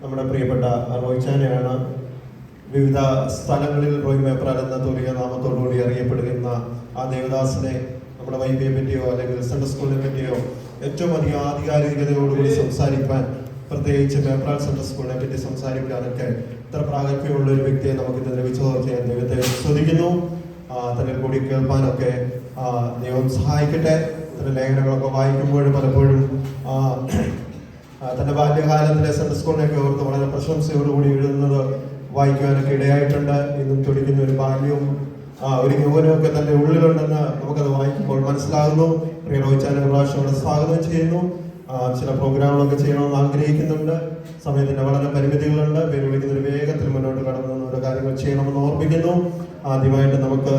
നമ്മുടെ പ്രിയപ്പെട്ട റോയ്ച്ചാനെയാണ്. വിവിധ സ്ഥലങ്ങളിൽ റോയ് മേപ്രാൽ എന്ന തുല്യ നാമത്തോടുകൂടി അറിയപ്പെടുന്ന ആ ദേവദാസിനെ നമ്മുടെ വൈബിയെ പറ്റിയോ അല്ലെങ്കിൽ സൺഡേ സ്കൂളിനെ പറ്റിയോ ഏറ്റവും അധികം ആധികാരികതയോടുകൂടി സംസാരിക്കാൻ, പ്രത്യേകിച്ച് മേപ്രാൽ സൺഡേ സ്കൂളിനെ പറ്റി സംസാരിക്കാനൊക്കെ ഇത്ര പ്രാഗൽഭ്യമുള്ള ഒരു വ്യക്തിയെ നമുക്ക് ഇന്ന് ലഭിച്ചതോ ചെയ്യാൻ ദൈവത്തെ സ്തുതിക്കുന്നു. തന്നെ കൂടി കേൾപ്പാനൊക്കെ ദൈവം സഹായിക്കട്ടെ. ഇത്തരം ലേഖനങ്ങളൊക്കെ വായിക്കുമ്പോൾ പലപ്പോഴും തന്റെ ബാല്യകാലത്തിലെ സൺഡേ സ്കൂളിനെയൊക്കെ ഓർത്ത് വളരെ പ്രശംസയോടുകൂടി എഴുതുന്നത് വായിക്കുവാനൊക്കെ ഇടയായിട്ടുണ്ട്. ഇന്നും തുടിക്കുന്ന ഒരു ബാല്യവും ഒരു യൗവനമൊക്കെ തന്റെ ഉള്ളിലുണ്ടെന്ന് നമുക്കത് വായിക്കുമ്പോൾ മനസ്സിലാകുന്നു. പ്രിയ റോയ്ച്ചാനെ പ്രാവശ്യം അവിടെ സ്വാഗതം ചെയ്യുന്നു. ചില പ്രോഗ്രാമുകളൊക്കെ ചെയ്യണമെന്ന് ആഗ്രഹിക്കുന്നുണ്ട്. സമയത്തിന്റെ വളരെ പരിമിതികളുണ്ട്. പേര് വിളിക്കുന്നൊരു വേഗത്തിൽ മുന്നോട്ട് കടന്നു ഓരോ കാര്യങ്ങൾ ചെയ്യണമെന്ന് ഓർമ്മിക്കുന്നു. ആദ്യമായിട്ട് നമുക്ക്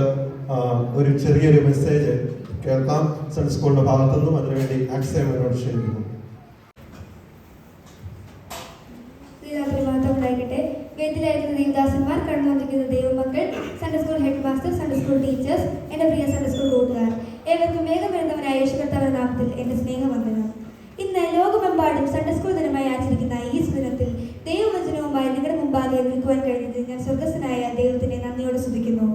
ഒരു ചെറിയൊരു മെസ്സേജ് കേൾക്കാം സൺഡേ സ്കൂളിന്റെ ഭാഗത്തുനിന്നും. അതിനുവേണ്ടി അക്ഷയ മുന്നോട്ട് ക്ഷണിക്കുന്നു. വേദിയിലായിരിക്കുന്ന ദേവദാസന്മാർ, കടന്നുവന്നിരിക്കുന്ന ദൈവമക്കൾ, Sunday school head master, Sunday school teachers, എന്റെ പ്രിയ സൺഡേ സ്കൂൾ കൂട്ടുകാർ, ഏവർക്കും വേഗം വരുന്നവനായ യേശു കർത്താവിന്റെ നാമത്തിൽ എന്റെ സ്നേഹവന്ദനം. ഇന്ന് ലോകമെമ്പാടും സൺഡേ സ്കൂൾ ദിനമായി ആചരിക്കുന്ന ഈ ദിനത്തിൽ ദൈവവചനവുമായി നിങ്ങളുടെ മുമ്പാകെ നിൽക്കുവാൻ കഴിഞ്ഞത് ഞാൻ സ്വർഗസ്ഥനായ ദൈവത്തിനെ നന്ദിയോടെ സ്തുതിക്കുന്നു.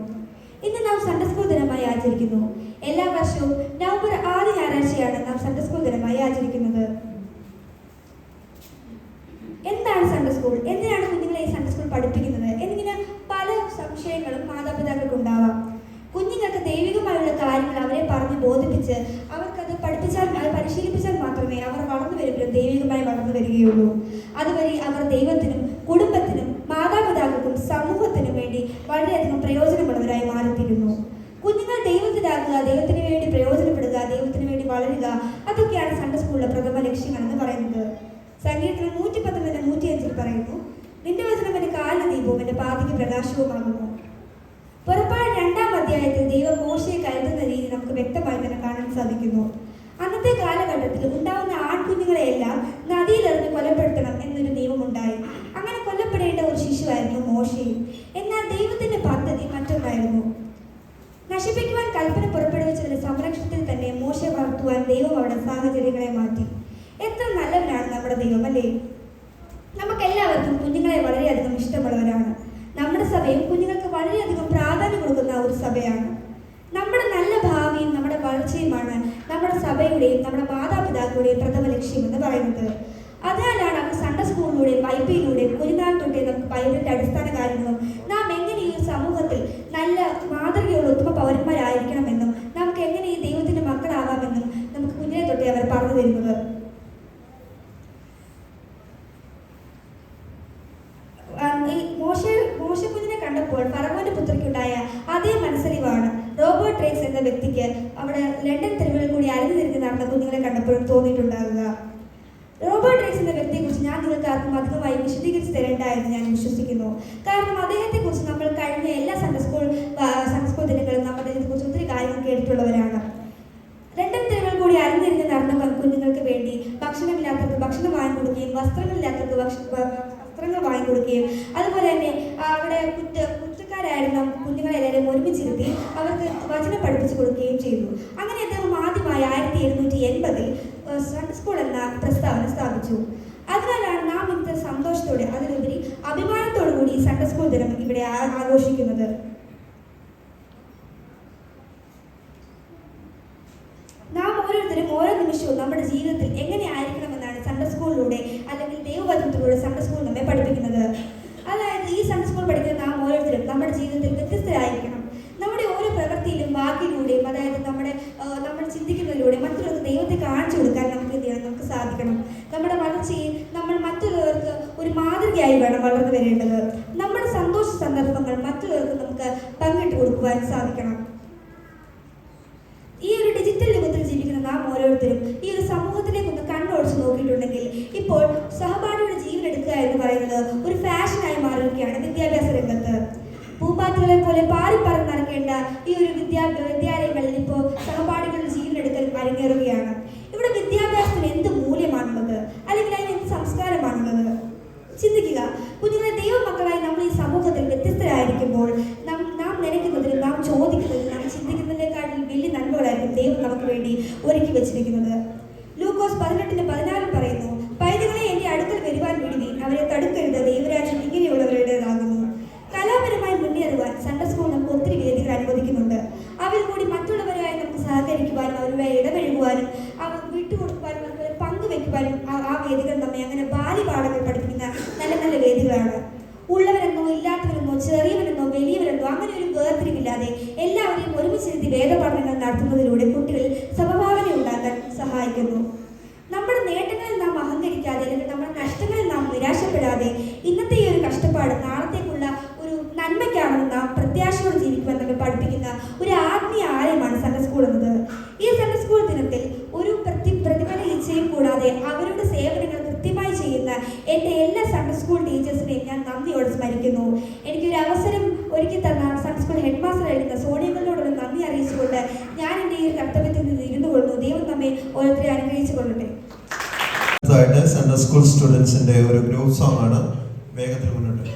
ഇന്ന് നാം സൺഡേ സ്കൂൾ ദിനമായി ആചരിക്കുന്നു. എല്ലാ വർഷവും നവംബർ 6 ഞായറാഴ്ചയാണ് നാം സൺഡേ സ്കൂൾ ദിനമായി ആചരിക്കുന്നത്. എന്താണ് സൺഡേ സ്കൂൾ? എന്തിനാണ് കുഞ്ഞുങ്ങളെ ഈ സൺഡേ സ്കൂൾ പഠിപ്പിക്കുന്നത് എന്നിങ്ങനെ പല സംശയങ്ങളും മാതാപിതാക്കൾക്ക് ഉണ്ടാവാം. കുഞ്ഞുങ്ങൾക്ക് ദൈവികമായുള്ള കാര്യങ്ങൾ അവരെ പറഞ്ഞ് ബോധിപ്പിച്ച് അവർക്കത് പരിശീലിപ്പിച്ചാൽ മാത്രമേ അവർ വളർന്നു വരുമ്പോഴും ദൈവികമായി വളർന്നു വരികയുള്ളൂ. അതുവഴി അവർ ദൈവത്തിനും കുടുംബത്തിനും മാതാപിതാക്കൾക്കും സമൂഹത്തിനും വേണ്ടി വളരെയധികം പ്രയോജനമുള്ളവരായി മാറിത്തീരുന്നു. കുഞ്ഞുങ്ങൾ ദൈവത്തിലാകുക, ദൈവത്തിന് വേണ്ടി പ്രയോജനപ്പെടുക, ദൈവത്തിന് വേണ്ടി വളരുക, അതൊക്കെയാണ് സൺഡേ സ്കൂളിലെ പ്രഥമ ലക്ഷ്യങ്ങളെന്ന് പറയുന്നത്. സങ്കീർത്തനം 119:105 പറയുന്നു, നിന്റെ വചനം എന്റെ കാലിന് ദീപവും എന്റെ പാതയ്ക്ക് പ്രകാശവുമാകുന്നു. പുറപ്പാട് 2-ാം അധ്യായത്തിൽ ദൈവം മോശയെ കരുതുന്ന രീതി നമുക്ക് വ്യക്തമായി തന്നെ കാണാൻ സാധിക്കുന്നു. അന്നത്തെ കാലഘട്ടത്തിൽ ഉണ്ടാവുന്ന ആൺകുഞ്ഞുങ്ങളെയെല്ലാം നദിയിലെറിഞ്ഞ് കൊലപ്പെടുത്തണം എന്നൊരു നിയമമുണ്ടായി. അങ്ങനെ കൊല്ലപ്പെടേണ്ട ഒരു ശിശുവായിരുന്നു മോശയും. എന്നാൽ ദൈവത്തിന്റെ പദ്ധതി മറ്റൊന്നായിരുന്നു. നശിപ്പിക്കുവാൻ കൽപ്പന പുറപ്പെടുവിച്ചതിന്റെ സംരക്ഷണത്തിൽ തന്നെ മോശയെ വളർത്തുവാൻ ദൈവം അവിടെ സാഹചര്യങ്ങളെ മാറ്റി. എത്ര നല്ലവനാണ് നമ്മുടെ ദൈവം, അല്ലേ? നമുക്കെല്ലാവർക്കും കുഞ്ഞുങ്ങളെ വളരെയധികം ഇഷ്ടമുള്ളവരാണ്. നമ്മുടെ സഭയും കുഞ്ഞുങ്ങൾക്ക് വളരെയധികം പ്രാധാന്യം കൊടുക്കുന്ന ഒരു സഭയാണ്. നമ്മുടെ നല്ല ഭാവിയും നമ്മുടെ വളർച്ചയുമാണ് നമ്മുടെ സഭയുടെയും നമ്മുടെ മാതാപിതാക്കളുടെയും പ്രഥമ ലക്ഷ്യം എന്ന് പറയുന്നത്. അതിനാലാണ് അവർ സൺഡേ സ്കൂളിലൂടെയും വൈബിയിലൂടെയും കുഞ്ഞുനാൾ തൊട്ടേ നമുക്ക് ബൈബിളിന്റെ അടിസ്ഥാന കാര്യങ്ങളും നാം എങ്ങനെ ഈ സമൂഹത്തിൽ നല്ല മാതൃകയുള്ള ഉത്തമ പൗരന്മാരായിരിക്കണമെന്നും നമുക്ക് എങ്ങനെ ഈ ദൈവത്തിന്റെ മക്കളാവാമെന്നും നമുക്ക് കുഞ്ഞിനെ തൊട്ടേ അവർ പറഞ്ഞു തരുന്നത്. മോശക്കുഞ്ഞിനെ കണ്ടപ്പോൾ ഫറവോന്റെ പുത്രിക്കുണ്ടായ അതേ മനസ്സലിവാണ് റോബർട്ട് റേസ് എന്ന വ്യക്തിക്ക് അവിടെ ലണ്ടൻ തെരുവുകളിൽ കൂടി അലഞ്ഞു തിരിഞ്ഞ് നടന്ന കുഞ്ഞുങ്ങളെ കണ്ടപ്പോഴും തോന്നിയിട്ടുണ്ടാകുക. റോബർട്ട് റേസ് എന്ന വ്യക്തിയെക്കുറിച്ച് ഞാൻ നിങ്ങൾക്ക് ആർക്കും അധികമായി വിശദീകരിച്ച് തരേണ്ട എന്ന് ഞാൻ വിശ്വസിക്കുന്നു. കാരണം അദ്ദേഹത്തെക്കുറിച്ച് നമ്മൾ കഴിഞ്ഞ എല്ലാ സൺഡേ സ്കൂൾ ദിനങ്ങളും നമ്മൾ അദ്ദേഹത്തെക്കുറിച്ച് ഒത്തിരി കാര്യങ്ങൾ കേട്ടിട്ടുള്ളവരാണ്. ലണ്ടൻ തെരുവുകളിൽ കൂടി അലഞ്ഞിരിഞ്ഞ് നടന്ന കുഞ്ഞുങ്ങൾക്ക് വേണ്ടി ഭക്ഷണമില്ലാത്തവർക്ക് ഭക്ഷണം വാങ്ങിക്കൊടുക്കുകയും വസ്ത്രങ്ങൾ വാങ്ങിക്കൊടുക്കുകയും അതുപോലെ തന്നെ അവിടെ കുറ്റക്കാരായിരുന്ന കുഞ്ഞുങ്ങളെല്ലാവരും ഒരുമിച്ചിരുത്തി അവർക്ക് വചനം പഠിപ്പിച്ചു കൊടുക്കുകയും ചെയ്തു. അങ്ങനെ അദ്ദേഹം ആദ്യമായി 1780 സൺഡേ സ്കൂൾ എന്ന പ്രസ്താവന സ്ഥാപിച്ചു. അതിനാലാണ് നാം ഇന്നത്തെ സന്തോഷത്തോടെ, അതിലുപരി അഭിമാനത്തോടു കൂടി സൺഡേ സ്കൂൾ ദിനം ഇവിടെ ആഘോഷിക്കുന്നത്. നാം ഓരോരുത്തരും ഓരോ നിമിഷവും നമ്മുടെ ജീവിതത്തിൽ എങ്ങനെയായിരിക്കണമെന്നാണ് സൺഡേ സ്കൂളിലൂടെ അല്ലെങ്കിൽ ദൈവവചനത്തിലൂടെ സൺഡേ സ്കൂൾ നമ്മെ പഠിപ്പിക്കുന്നത്. അതായത് ഈ സൺഡേ സ്കൂൾ പഠിക്കുന്ന നാം ഓരോരുത്തരും നമ്മുടെ ജീവിതത്തിൽ വ്യത്യസ്തരായിരിക്കണം. നമ്മുടെ ഓരോ പ്രവൃത്തിയിലും വാക്കിലൂടെയും, അതായത് നമ്മൾ ചിന്തിക്കുന്നതിലൂടെ മറ്റുള്ളവർക്ക് ദൈവത്തെ കാണിച്ചു കൊടുക്കാൻ നമുക്ക് സാധിക്കണം. നമ്മുടെ വളർച്ചയിൽ നമ്മൾ മറ്റുള്ളവർക്ക് ഒരു മാതൃകയായി വേണം വളർന്നു വരേണ്ടത്. നമ്മുടെ സന്തോഷ സന്ദർഭങ്ങൾ മറ്റുള്ളവർക്ക് നമുക്ക് പങ്കിട്ട് കൊടുക്കുവാൻ സാധിക്കണം. ഈ ഒരു ഡിജിറ്റൽ യുഗത്തിൽ ജീവിക്കുന്ന നാം ഓരോരുത്തരും ഈ ഒരു സമൂഹത്തിലേക്ക് ഒന്ന് കണ്ണോടിച്ച് നോക്കിയിട്ടുണ്ടെങ്കിൽ ഇപ്പോൾ സഹപാഠിയുടെ ജീവൻ എടുക്കുക എന്ന് പറയുന്നത് ഒരു ഫാഷനായി മാറിയിരിക്കുകയാണ് വിദ്യാഭ്യാസ രംഗത്ത്. പൂമ്പാറ്റുകളെ പോലെ പാറിപ്പറന്ന് നടക്കേണ്ട ഈ ഒരു വിദ്യാലയങ്ങളിൽ ഇപ്പോൾ സഹപാഠികളുടെ ജീവൻ എടുക്കൽ അരങ്ങേറുകയാണ്. ഇവിടെ വിദ്യാഭ്യാസത്തിന് എന്ത് മൂല്യമാണുള്ളത്, അല്ലെങ്കിൽ അതിന് എന്ത് സംസ്കാരമാണുള്ളത്? ചിന്തിക്കുക. കുഞ്ഞുങ്ങളെ ദൈവമക്കളായി നമ്മൾ ഈ സമൂഹത്തിൽ വ്യത്യസ്തരായിരിക്കുമ്പോൾ നാം നനയ്ക്കുന്നതിനും നാം ചോദിക്കുന്നതിനും നാം ചിന്തിക്കുന്നതിനേക്കാളും വലിയ നന്മകളായിരിക്കും ദൈവം നമുക്ക് വേണ്ടി ഒരുക്കി വെച്ചിരിക്കുന്നത്. ലൂക്കോസ് 18:14 പറയുന്നു, പൈതങ്ങളെ എൻ്റെ അടുക്കൽ വരുവാൻ വിടുവീൻ, അവരെ തടുക്കരുത്, ദൈവരാജ്യം ഇങ്ങനെയുള്ളവരുടേതാകുന്നു. കലാപരമായി മുന്നേറുവാൻ സൺഡേ സ്കൂൾ നമുക്ക് ഒത്തിരി വേദികൾ അനുവദിക്കുന്നുണ്ട്. അവയിൽ കൂടി മറ്റുള്ളവരായി നമുക്ക് സഹകരിക്കുവാനും അവരുമായി ഇടപഴകുവാനും അവർ വിട്ടുകൊടുക്കുവാനും അതുപോലെ പങ്കുവെക്കുവാനും ആ വേദികൾ നമ്മെ അങ്ങനെ ബാല്യപാഠങ്ങൾ പഠിപ്പിക്കുന്ന നല്ല നല്ല വേദികളാണ്. ഉള്ളവരെന്നോ ഇല്ലാത്തവരെന്നോ ചെറിയവരെന്നോ വലിയവരെന്നോ അങ്ങനെ ഒരു വേർതിരിവില്ലാതെ എല്ലാവരെയും ഒരുമിച്ചിരുത്തി വേദപഠനങ്ങൾ നടത്തുന്നതിലൂടെ കുട്ടികളിൽ സമഭാവന ഉണ്ടാക്കാൻ സഹായിക്കുന്നു. നമ്മുടെ നേട്ടങ്ങളിൽ നാം അഹങ്കരിക്കാതെ അല്ലെങ്കിൽ നമ്മുടെ നഷ്ടങ്ങളിൽ നാം നിരാശപ്പെടാതെ ഇന്നത്തെ ഈ ഒരു കഷ്ടപ്പാട് നാളത്തേക്കുള്ള ഒരു നന്മയ്ക്കാണെന്ന് നാം പ്രത്യാശയോട് ജീവിക്കുവാൻ നമ്മെ പഠിപ്പിക്കുന്ന ഒരു ആത്മീയ ആലയമാണ് സൺഡേ സ്കൂൾ എന്നത്. ഈ സൺഡേ സ്കൂൾ ദിനത്തിൽ ഒരു പ്രതിഫല ഇച്ഛയും കൂടാതെ അവരുടെ സേവനങ്ങൾ കൃത്യമായി ചെയ്യുന്ന എൻ്റെ എല്ലാ സൺഡേ സ്കൂൾ ടീച്ചേഴ്സിനെയും ഞാൻ നന്ദിയോടെ സ്മരിക്കുന്നു. എനിക്കൊരു അവസരം ഒരുക്കി തന്ന സൺഡേ സ്കൂൾ ഹെഡ് മാസ്റ്റർ ആയിരുന്ന സോണിയകളോടുള്ള നന്ദി അറിയിച്ചുകൊണ്ട് ഞാൻ എൻ്റെ ഈ കർത്തവ്യത്തിൽ നിന്ന് ഇരുന്നു കൊള്ളുന്നു. ദൈവം നമ്മെ ഓരോരുത്തരെ അനുഗ്രഹിച്ചു കൊള്ളട്ടെ. സൺഡേ സ്കൂൾ സ്റ്റുഡൻസിന്റെ ഒരു ഗ്രൂപ്പ് സോങ് ആണ്. വേഗത്തിൽ മുന്നോട്ട്.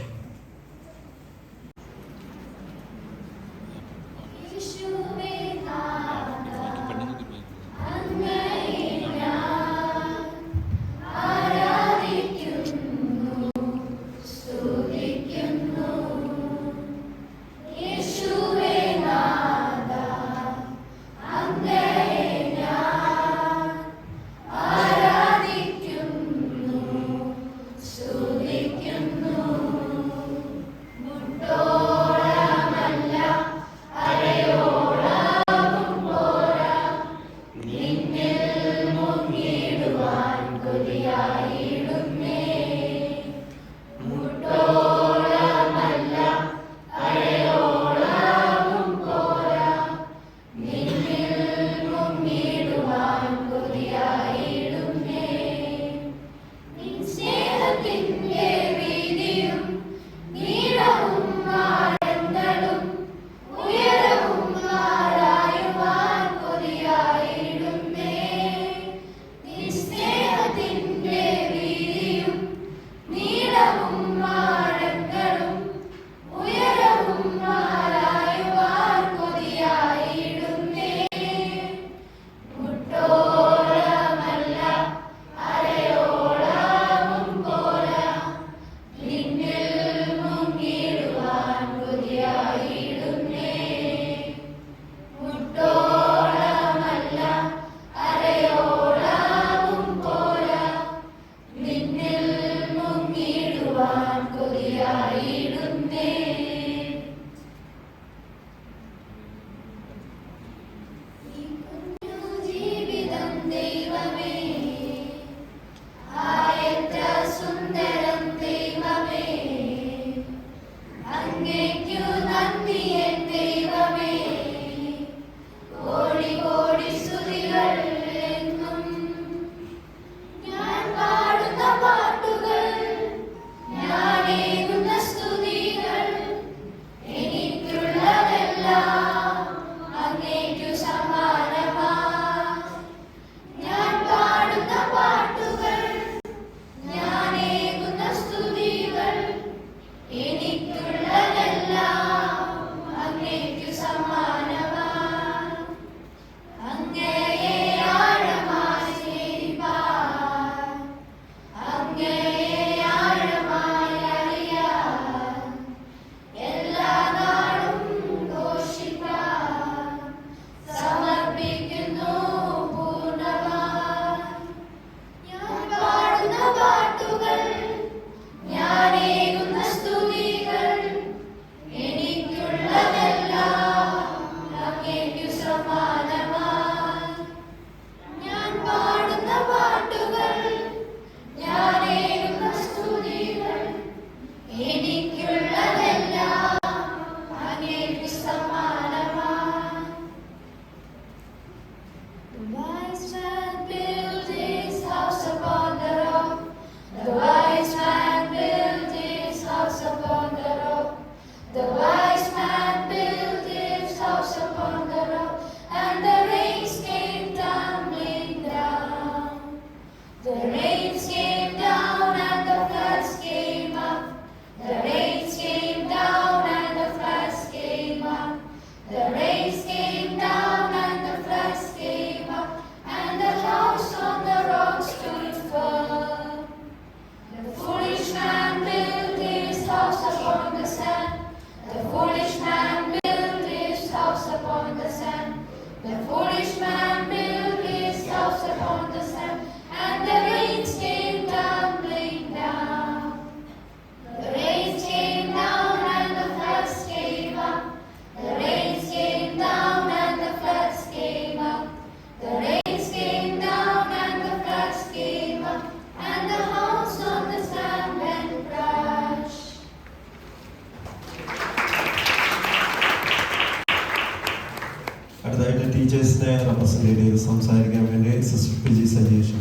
ടീച്ചേഴ്സിനെ റെപ്രസെന്റ് ചെയ്ത് സംസാരിക്കാൻ വേണ്ടി സിസ്റ്റർ പി ജി സജീഷ്.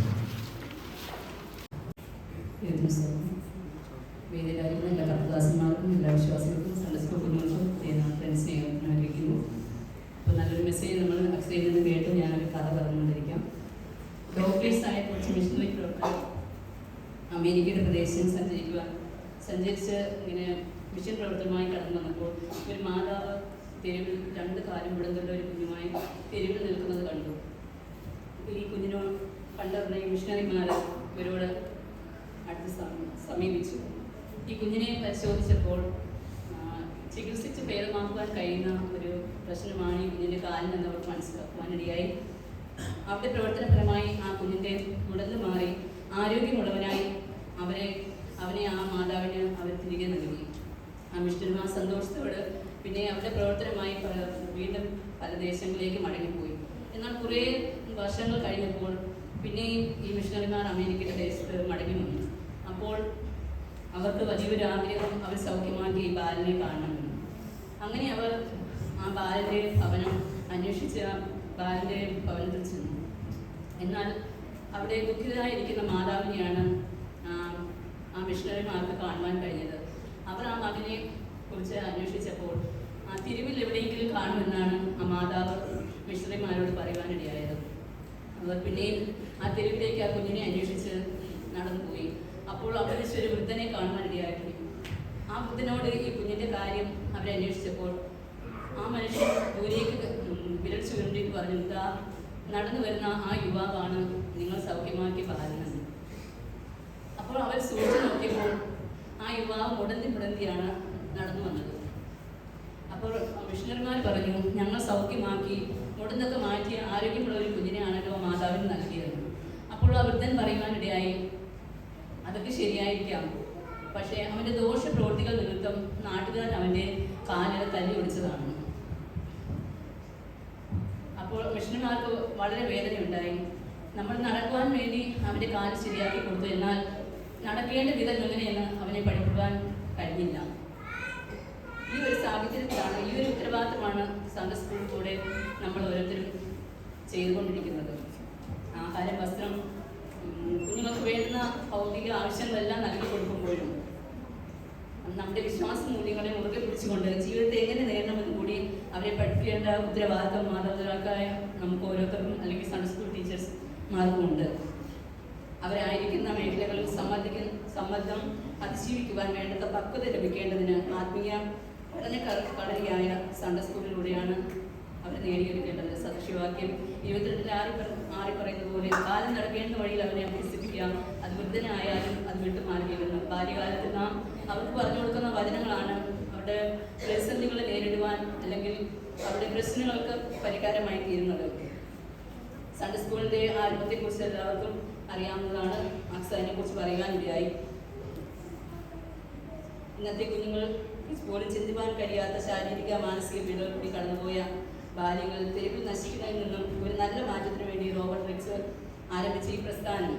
വേദിയിലായിരിക്കുന്ന എല്ലാ കർത്തദാസന്മാർക്കും എല്ലാ വിശ്വാസികൾക്കും സൺഡേ സ്കൂൾ കുഞ്ഞുങ്ങൾക്കും ഫ്രണ്ട്സിനെ അറിയിക്കുന്നു. അപ്പോൾ നല്ലൊരു മെസ്സേജ് നമ്മൾ അക്ഷരയിൽ നിന്ന് കേട്ട് ഞാനൊരു കഥ പറഞ്ഞുകൊണ്ടിരിക്കാം. ഡോക്ടേഴ്സായ കുറച്ച് മിഷണറി പ്രവർത്തകർ അമേരിക്കയുടെ പ്രദേശം സഞ്ചരിച്ച് ഇങ്ങനെ മിഷൻ പ്രവർത്തനമായി കടന്നു വന്നപ്പോൾ ഒരു മാതാവ് തെരുവിൽ 2 കാലും വിടുന്നുള്ള ഒരു കുഞ്ഞുമായി തെരുവിൽ നിൽക്കുന്നത് കണ്ടു. ഈ കുഞ്ഞിനോട് കണ്ടറിഞ്ഞ ഈ മിഷണറിമാർ ഇവരോട് അടുത്ത് സമീപിച്ചു. ഈ കുഞ്ഞിനെ പരിശോധിച്ചപ്പോൾ ചികിത്സിച്ച് ഭേദമാക്കുവാൻ കഴിയുന്ന ഒരു പ്രശ്നമാണ് ഈ കുഞ്ഞിൻ്റെ കാലിൽ നിന്ന് അവർ മനസ്സിലാക്കുവാനിടയായി. അവരുടെ പ്രവർത്തനപരമായി ആ കുഞ്ഞിൻ്റെ ഉടല് മാറി ആരോഗ്യമുള്ളവനായി അവനെ ആ മാതാവിന് അവർ തിരികെ നൽകി. ആ മിഷണറിമാർ സന്തോഷത്തോട് പിന്നെ അവരുടെ പ്രവർത്തനമായി വീണ്ടും പല ദേശങ്ങളിലേക്ക് മടങ്ങിപ്പോയി. എന്നാൽ കുറേ വർഷങ്ങൾ കഴിഞ്ഞപ്പോൾ പിന്നെയും ഈ മിഷണറിമാർ അമേരിക്കയുടെ ദേശത്ത് മടങ്ങി വന്നു. അപ്പോൾ അവർക്ക് വലിയൊരു ആഗ്രഹം അവർ സൗഖ്യമാക്കി ഈ ബാലനെ കാണണമെന്ന്. അങ്ങനെ അവർ ആ ബാലൻ്റെ ഭവനം അന്വേഷിച്ച് ആ ബാലൻ്റെ ഭവനത്തിൽ ചെന്നു. എന്നാൽ അവിടെ ദുഃഖിതരായിരിക്കുന്ന മാതാവിനെയാണ് ആ മിഷണറിമാർക്ക് കാണുവാൻ കഴിഞ്ഞത്. അവർ ആ മകനെ കുറിച്ച് അന്വേഷിച്ചപ്പോൾ ആ തെരുവിൽ എവിടെയെങ്കിലും കാണുമെന്നാണ് ആ മാതാവ് മിഷണറിമാരോട് പറയുവാനിടയായത്. അവർ പിന്നെയും ആ തെരുവിലേക്ക് ആ കുഞ്ഞിനെ അന്വേഷിച്ച് നടന്നുപോയി. അപ്പോൾ അവിടെ ഒരു വൃദ്ധനെ കാണുവാനിടയായിട്ടുണ്ട്. ആ വൃദ്ധനോട് ഈ കുഞ്ഞിൻ്റെ കാര്യം അവരെ അന്വേഷിച്ചപ്പോൾ ആ മനുഷ്യൻ ദൂരേക്ക് വിരൽ ചൂണ്ടിട്ട് പറഞ്ഞു, ഇതാ നടന്നു വരുന്ന ആ യുവാവാണ് നിങ്ങൾ സൗഖ്യമാക്കി ബാലനെന്ന്. അപ്പോൾ അവർ സൂക്ഷിച്ചു നോക്കിയപ്പോൾ ആ യുവാവ് മുടന്തിയാണ് നടന്നു വന്നത്. അപ്പോൾ മിഷണറിമാർ പറഞ്ഞു, ഞങ്ങൾ സൗഖ്യമാക്കി മുടന്തൊക്കെ മാറ്റിയ ആരോഗ്യമുള്ള ഒരു കുഞ്ഞിനെയാണല്ലോ മാതാവിന് നൽകിയത്. അപ്പോൾ ആ വൃദ്ധൻ പറയുവാനിടയായി, അതൊക്കെ ശരിയായിരിക്കാം, പക്ഷേ അവൻ്റെ ദോഷ പ്രവൃത്തികൾ നിമിത്തം നാട്ടുകാർ അവൻ്റെ കാലിൽ തല്ലി ഒടിച്ചതാണ്. അപ്പോൾ മിഷണറിമാർക്ക് വളരെ വേദനയുണ്ടായി. നമ്മൾ നടക്കുവാൻ വേണ്ടി അവൻ്റെ കാല് ശരിയാക്കി കൊടുത്തു, എന്നാൽ നടക്കേണ്ട വിധം എങ്ങനെയെന്ന് അവനെ പഠിക്കുവാൻ കഴിഞ്ഞില്ല. ഈ ഒരു സാഹചര്യത്തിലാണ്, ഈ ഒരു ഉത്തരവാദിത്തമാണ് സൺഡേ സ്കൂളിൽ കൂടെ നമ്മൾ ഓരോരുത്തരും ചെയ്തുകൊണ്ടിരിക്കുന്നത്. ആഹാരം, വസ്ത്രം, കുഞ്ഞുങ്ങൾക്ക് വേണ്ടുന്ന ഭൗതിക ആവശ്യങ്ങളെല്ലാം നൽകി കൊടുക്കുമ്പോഴും നമ്മുടെ വിശ്വാസ മൂല്യങ്ങളെ മുറുകെ പിടിച്ചുകൊണ്ട് ജീവിതത്തെ എങ്ങനെ നേരിടണമെന്ന് കൂടി അവരെ പഠിപ്പിക്കേണ്ട ഉത്തരവാദിത്തം മാതാപിതാക്കളായ നമുക്ക് ഓരോരുത്തർക്കും അല്ലെങ്കിൽ സൺഡേ സ്കൂൾ ടീച്ചേഴ്സ്മാർക്കും ഉണ്ട്. അവരായിരിക്കുന്ന മേഖലകളിൽ സമ്മർദ്ദം അതിജീവിക്കുവാൻ വേണ്ടത് പക്വത ലഭിക്കേണ്ടതിന് ആത്മീയ പഠന കളരിയായ സൺഡേ സ്കൂളിലൂടെയാണ് അവർ നേടിയെടുക്കേണ്ടത്. സദൃശ്യവാക്യം 22 പറയുന്നത് പോലെ കാലം നടക്കേണ്ട വഴിയിൽ അവരെ അഭ്യസിപ്പിക്കുക. അത് വൃദ്ധനായാലും അത് വിട്ടുമാറുകയെന്ന്. ബാല്യകാലത്ത് നാം അവർക്ക് പറഞ്ഞു കൊടുക്കുന്ന വചനങ്ങളാണ് അവരുടെ പ്രതിസന്ധികളെ നേരിടുവാൻ അല്ലെങ്കിൽ അവരുടെ പ്രശ്നങ്ങൾക്ക് പരിഹാരമായി തീരുന്നത്. സൺഡേ സ്കൂളിൻ്റെ ആരംഭത്തെക്കുറിച്ച് എല്ലാവർക്കും അറിയാവുന്നതാണ്. മാക്സ് അതിനെക്കുറിച്ച് പറയാനിടയായി. ഇന്നത്തെ കുഞ്ഞുങ്ങൾ പോലും ചിന്തിപ്പാൻ കഴിയാത്ത ശാരീരിക മാനസിക പീഡകൾ കൂടി കടന്നുപോയ ബാല്യങ്ങൾ തെരുവിൽ നശിക്കുന്നതിൽ നിന്നും ഒരു നല്ല മാറ്റത്തിന് വേണ്ടി റോബർട്ട് റിക്സ് ആരംഭിച്ച ഈ പ്രസ്ഥാനം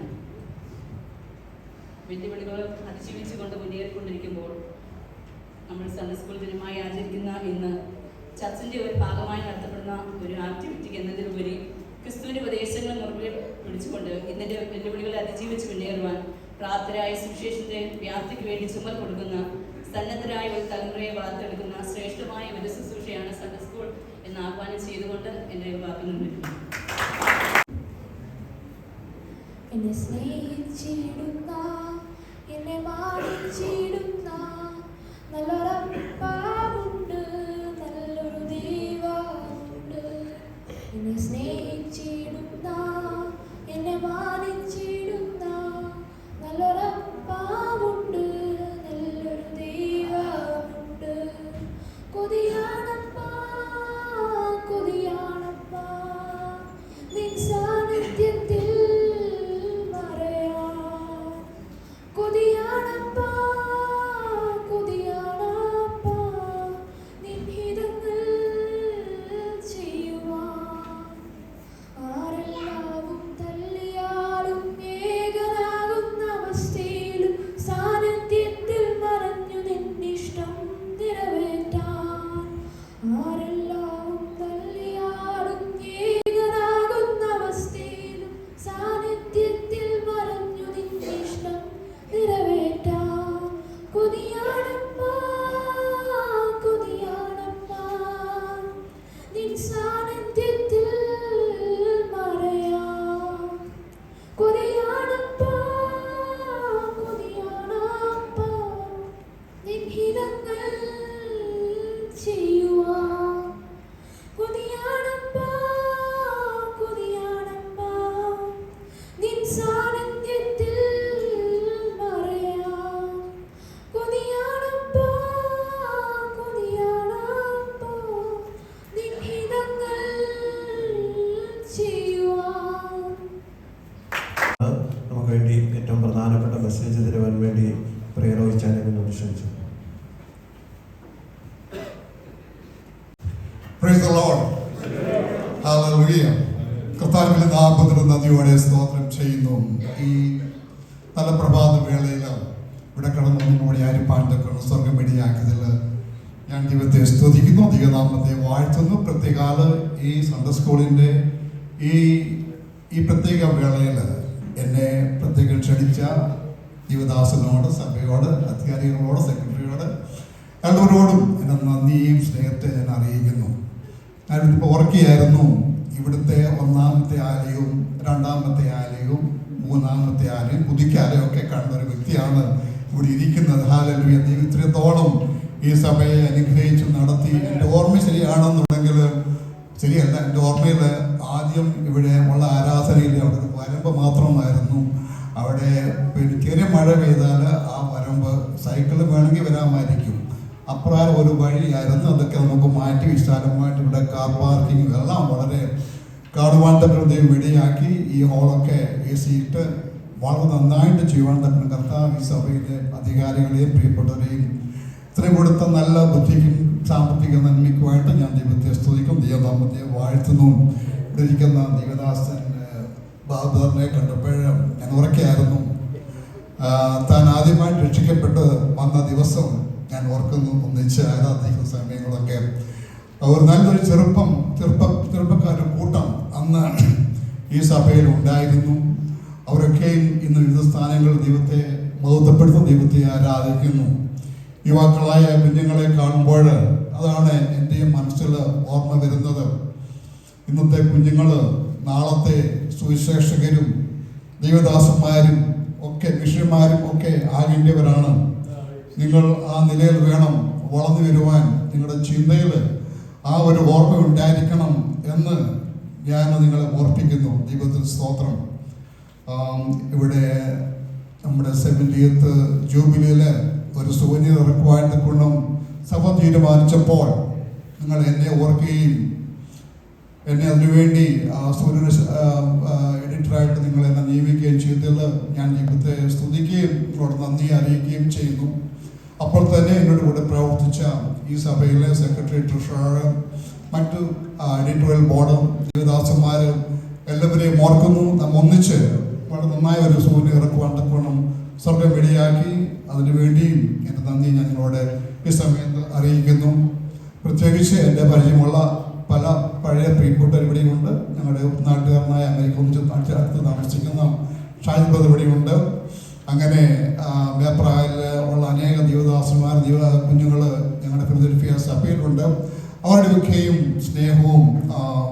വെല്ലുവിളികൾ അതിജീവിച്ചുകൊണ്ട് മുന്നേറിക്കൊണ്ടിരിക്കുമ്പോൾ നമ്മൾ സൺഡേ സ്കൂൾ ദിനമായി ആചരിക്കുന്ന ഇന്ന് ചർച്ചിൻ്റെ ഒരു ഭാഗമായി നടത്തപ്പെടുന്ന ഒരു ആക്ടിവിറ്റി എന്നതിലുപരി ക്രിസ്തുവിൻ്റെ ഉപദേശങ്ങൾ മുറുകെ പിടിച്ചുകൊണ്ട് ഇന്നത്തെ വെല്ലുവിളികളെ അതിജീവിച്ച് മുന്നേറുവാൻ പ്രാപ്തരായ സുവിശേഷത്തിന്റെ വ്യാപ്തിക്ക് വേണ്ടി ചുമൽ കൊടുക്കുന്ന സന്നദ്ധരായ ഒരു തലമുറയെ വാർത്തെടുക്കുന്ന ശ്രേഷ്ഠമായ ഒരു ശുശ്രൂഷയാണ് സൺഡേ സ്കൂൾ എന്ന് ആഹ്വാനം ചെയ്തുകൊണ്ട് എൻ്റെ വാക്കിൽ നിന്നിരിക്കുന്നു. എന്നെ സ്നേഹിച്ചിടുന്ന, എന്നെ മാനിച്ചിടുന്ന നല്ലൊരപ്പാവുണ്ട്, നല്ലൊരു ദൈവമുണ്ട്. എന്നെ സ്നേഹിച്ചിടുന്ന, എന്നെ മാനിച്ചിടുന്ന നല്ലൊരപ്പാവുണ്ട്, നല്ലൊരു ദൈവമുണ്ട്. കൊതിയാണപ്പാ, കൊതിയാണപ്പാ നിൻ സാന്നിധ്യത്തിൽ മറയാൻ. കൊതിയാണപ്പാ, പ്രിയ റോയിച്ചാനെ മുന്നോട്ട് ക്ഷണിച്ചു. Praise the Lord. Hallelujah. കർത്താവിന്റെ നാമത്തിൽ നന്ദിയോടെ സ്തോത്രം ചെയ്യുന്നു. ഈ നല്ല പ്രഭാത വേളയിൽ ഇവിടെ കടന്നു നിന്നോടെ ആരിപ്പാൻ തക്കണം സ്വർഗം ഇടിയാക്കിയതിൽ ഞാൻ ദൈവത്തെ സ്തുതിക്കുന്നു, ദൈവനാമത്തെ വാഴ്ത്തുന്നു. പ്രത്യേകാല ഈ സൺഡേ സ്കൂളിൻ്റെ ഈ പ്രത്യേക വേളയിൽ എന്നെ പ്രത്യേകം ക്ഷണിച്ച ദൈവദാസനോട്, സഭയോട്, അധികാരികളോട്, സെക്രട്ടറിയോട് എല്ലാവരോടും എൻ്റെ നന്ദിയും സ്നേഹത്തെ ഞാൻ അറിയിക്കുന്നു. ഞാനിപ്പോൾ ഓർക്കുകയായിരുന്നു, ഇവിടുത്തെ ഒന്നാമത്തെ ആലയവും രണ്ടാമത്തെ ആലയവും മൂന്നാമത്തെ ആലയം പുതുക്കാലയം ഒക്കെ കണ്ട ഒരു വ്യക്തിയാണ് ഇവിടെ ഇരിക്കുന്നത്. ഹല്ലേലൂയ. ഇത്രത്തോളം ഈ സഭയെ അനുഗ്രഹിച്ച് നടത്തി. എൻ്റെ ഓർമ്മ ശരിയാണെന്നുണ്ടെങ്കിൽ, ശരിയല്ല, എൻ്റെ ഓർമ്മയിൽ ആദ്യം ഇവിടെ ഉള്ള ആരാധനയിൽ അവിടെ വരമ്പ് മാത്രമായിരുന്നു. അവിടെ ചെറിയ മഴ പെയ്താൽ ആ വരമ്പ് സൈക്കിൾ വേണമെങ്കിൽ വരാമായിരിക്കും, അപ്രകാരം ഒരു വഴിയായിരുന്നു. അതൊക്കെ നമുക്ക് മാറ്റി വിശാലമായിട്ട് ഇവിടെ കാർ പാർക്കിംഗ് എല്ലാം വളരെ കാണുവാൻ തക്ക വെടിയാക്കി ഈ ഹോളൊക്കെ AC ഇട്ട് വളരെ നന്നായിട്ട് ചെയ്യുവാൻ തക്ക കർത്താവ് ഈ സഭയിലെ അധികാരികളെയും പ്രിയപ്പെട്ടവരെയും ഇത്രയും കൊടുത്ത നല്ല ബുദ്ധിക്കും സാമ്പത്തിക നന്മയ്ക്കുമായിട്ട് ഞാൻ ദൈവത്തെ സ്തുതിക്കും, ദൈവനാമത്തെ വാഴ്ത്തുന്നു. ഇവിടെ ഇരിക്കുന്ന ദൈവദാസൻ ബാബുദാറിനെ കണ്ടപ്പോൾ ഞാൻ ഉറക്കെയായിരുന്നു. താൻ ആദ്യമായിട്ട് രക്ഷിക്കപ്പെട്ട് വന്ന ദിവസം ഞാൻ ഓർക്കുന്നു. ഒന്നിച്ച് ആരാധിക്കുന്ന സമയങ്ങളൊക്കെ ഒരു നല്ലൊരു ചെറുപ്പക്കാരുടെ കൂട്ടം അന്ന് ഈ സഭയിൽ ഉണ്ടായിരുന്നു. അവരൊക്കെയും ഇന്ന് വിവിധ സ്ഥാനങ്ങളിൽ ദൈവത്തെ മഹത്വപ്പെടുത്തും, ദൈവത്തെ ആരാധിക്കുന്നു. യുവാക്കളായ കുഞ്ഞുങ്ങളെ കാണുമ്പോൾ അതാണ് എൻ്റെയും മനസ്സിൽ ഓർമ്മ വരുന്നത്. ഇന്നത്തെ കുഞ്ഞുങ്ങൾ നാളത്തെ സുവിശേഷകരും ദൈവദാസന്മാരും ഒക്കെ മിഷന്മാരും ഒക്കെ ആകേണ്ടവരാണ്. നിങ്ങൾ ആ നിലയിൽ വേണം വളർന്നു വരുവാൻ. നിങ്ങളുടെ ചിന്തയിൽ ആ ഒരു ഓർമ്മ ഉണ്ടായിരിക്കണം എന്ന് ഞാൻ നിങ്ങളെ ഓർപ്പിക്കുന്നു. ദൈവത്തിന് സ്തോത്രം. ഇവിടെ നമ്മുടെ 70th ജൂബിലിയിൽ ഒരു സുവനീർ ഇറക്കുവാൻ കൊണ്ടും സഭ തീരുമാനിച്ചപ്പോൾ നിങ്ങൾ എന്നെ ഓർക്കുകയും എന്നെ അതിനുവേണ്ടി സുവനീർ എഡിറ്ററായിട്ട് നിങ്ങൾ എന്നെ നിയമിക്കുകയും ചെയ്തതിൽ ഞാൻ ദൈവത്തെ സ്തുതിക്കുകയും നിങ്ങളോട് നന്ദി അറിയിക്കുകയും ചെയ്യുന്നു. അപ്പോൾ തന്നെ എന്നോട് കൂടെ പ്രവർത്തിച്ച ഈ സഭയിലെ സെക്രട്ടറി, ട്രഷറർ, മറ്റു എഡിറ്റോറിയൽ ബോർഡും ദേവദാസന്മാരും എല്ലാവരെയും ഓർക്കുന്നു. നാം ഒന്നിച്ച് വളരെ നന്നായ ഒരു സൂര്യ ഇറക്കുവാൻ തക്കവണ്ണം സ്വർഗം വെടിയാക്കി. അതിനുവേണ്ടിയും എൻ്റെ നന്ദി ഞാൻ നിങ്ങളോട് ഈ സമയത്ത് അറിയിക്കുന്നു. പ്രത്യേകിച്ച് എൻ്റെ പരിചയമുള്ള പല പഴയ പ്രിയപ്പെട്ടവർ ഇവിടെയുണ്ട്. ഞങ്ങളുടെ നാട്ടുകാരനായ അമേരിക്ക ഒന്നിച്ച് അടുത്ത് താമസിക്കുന്ന ഷാജി ബ്രദർ ഇവിടെയുണ്ട്. അങ്ങനെ മേപ്രായിൽ ഉള്ള അനേക ദൈവദാസന്മാർ, കുഞ്ഞുങ്ങൾ ഞങ്ങളുടെ ഫിലദൽഫിയ സഭയിലുണ്ട്. അവരുടെയൊക്കെയും സ്നേഹവും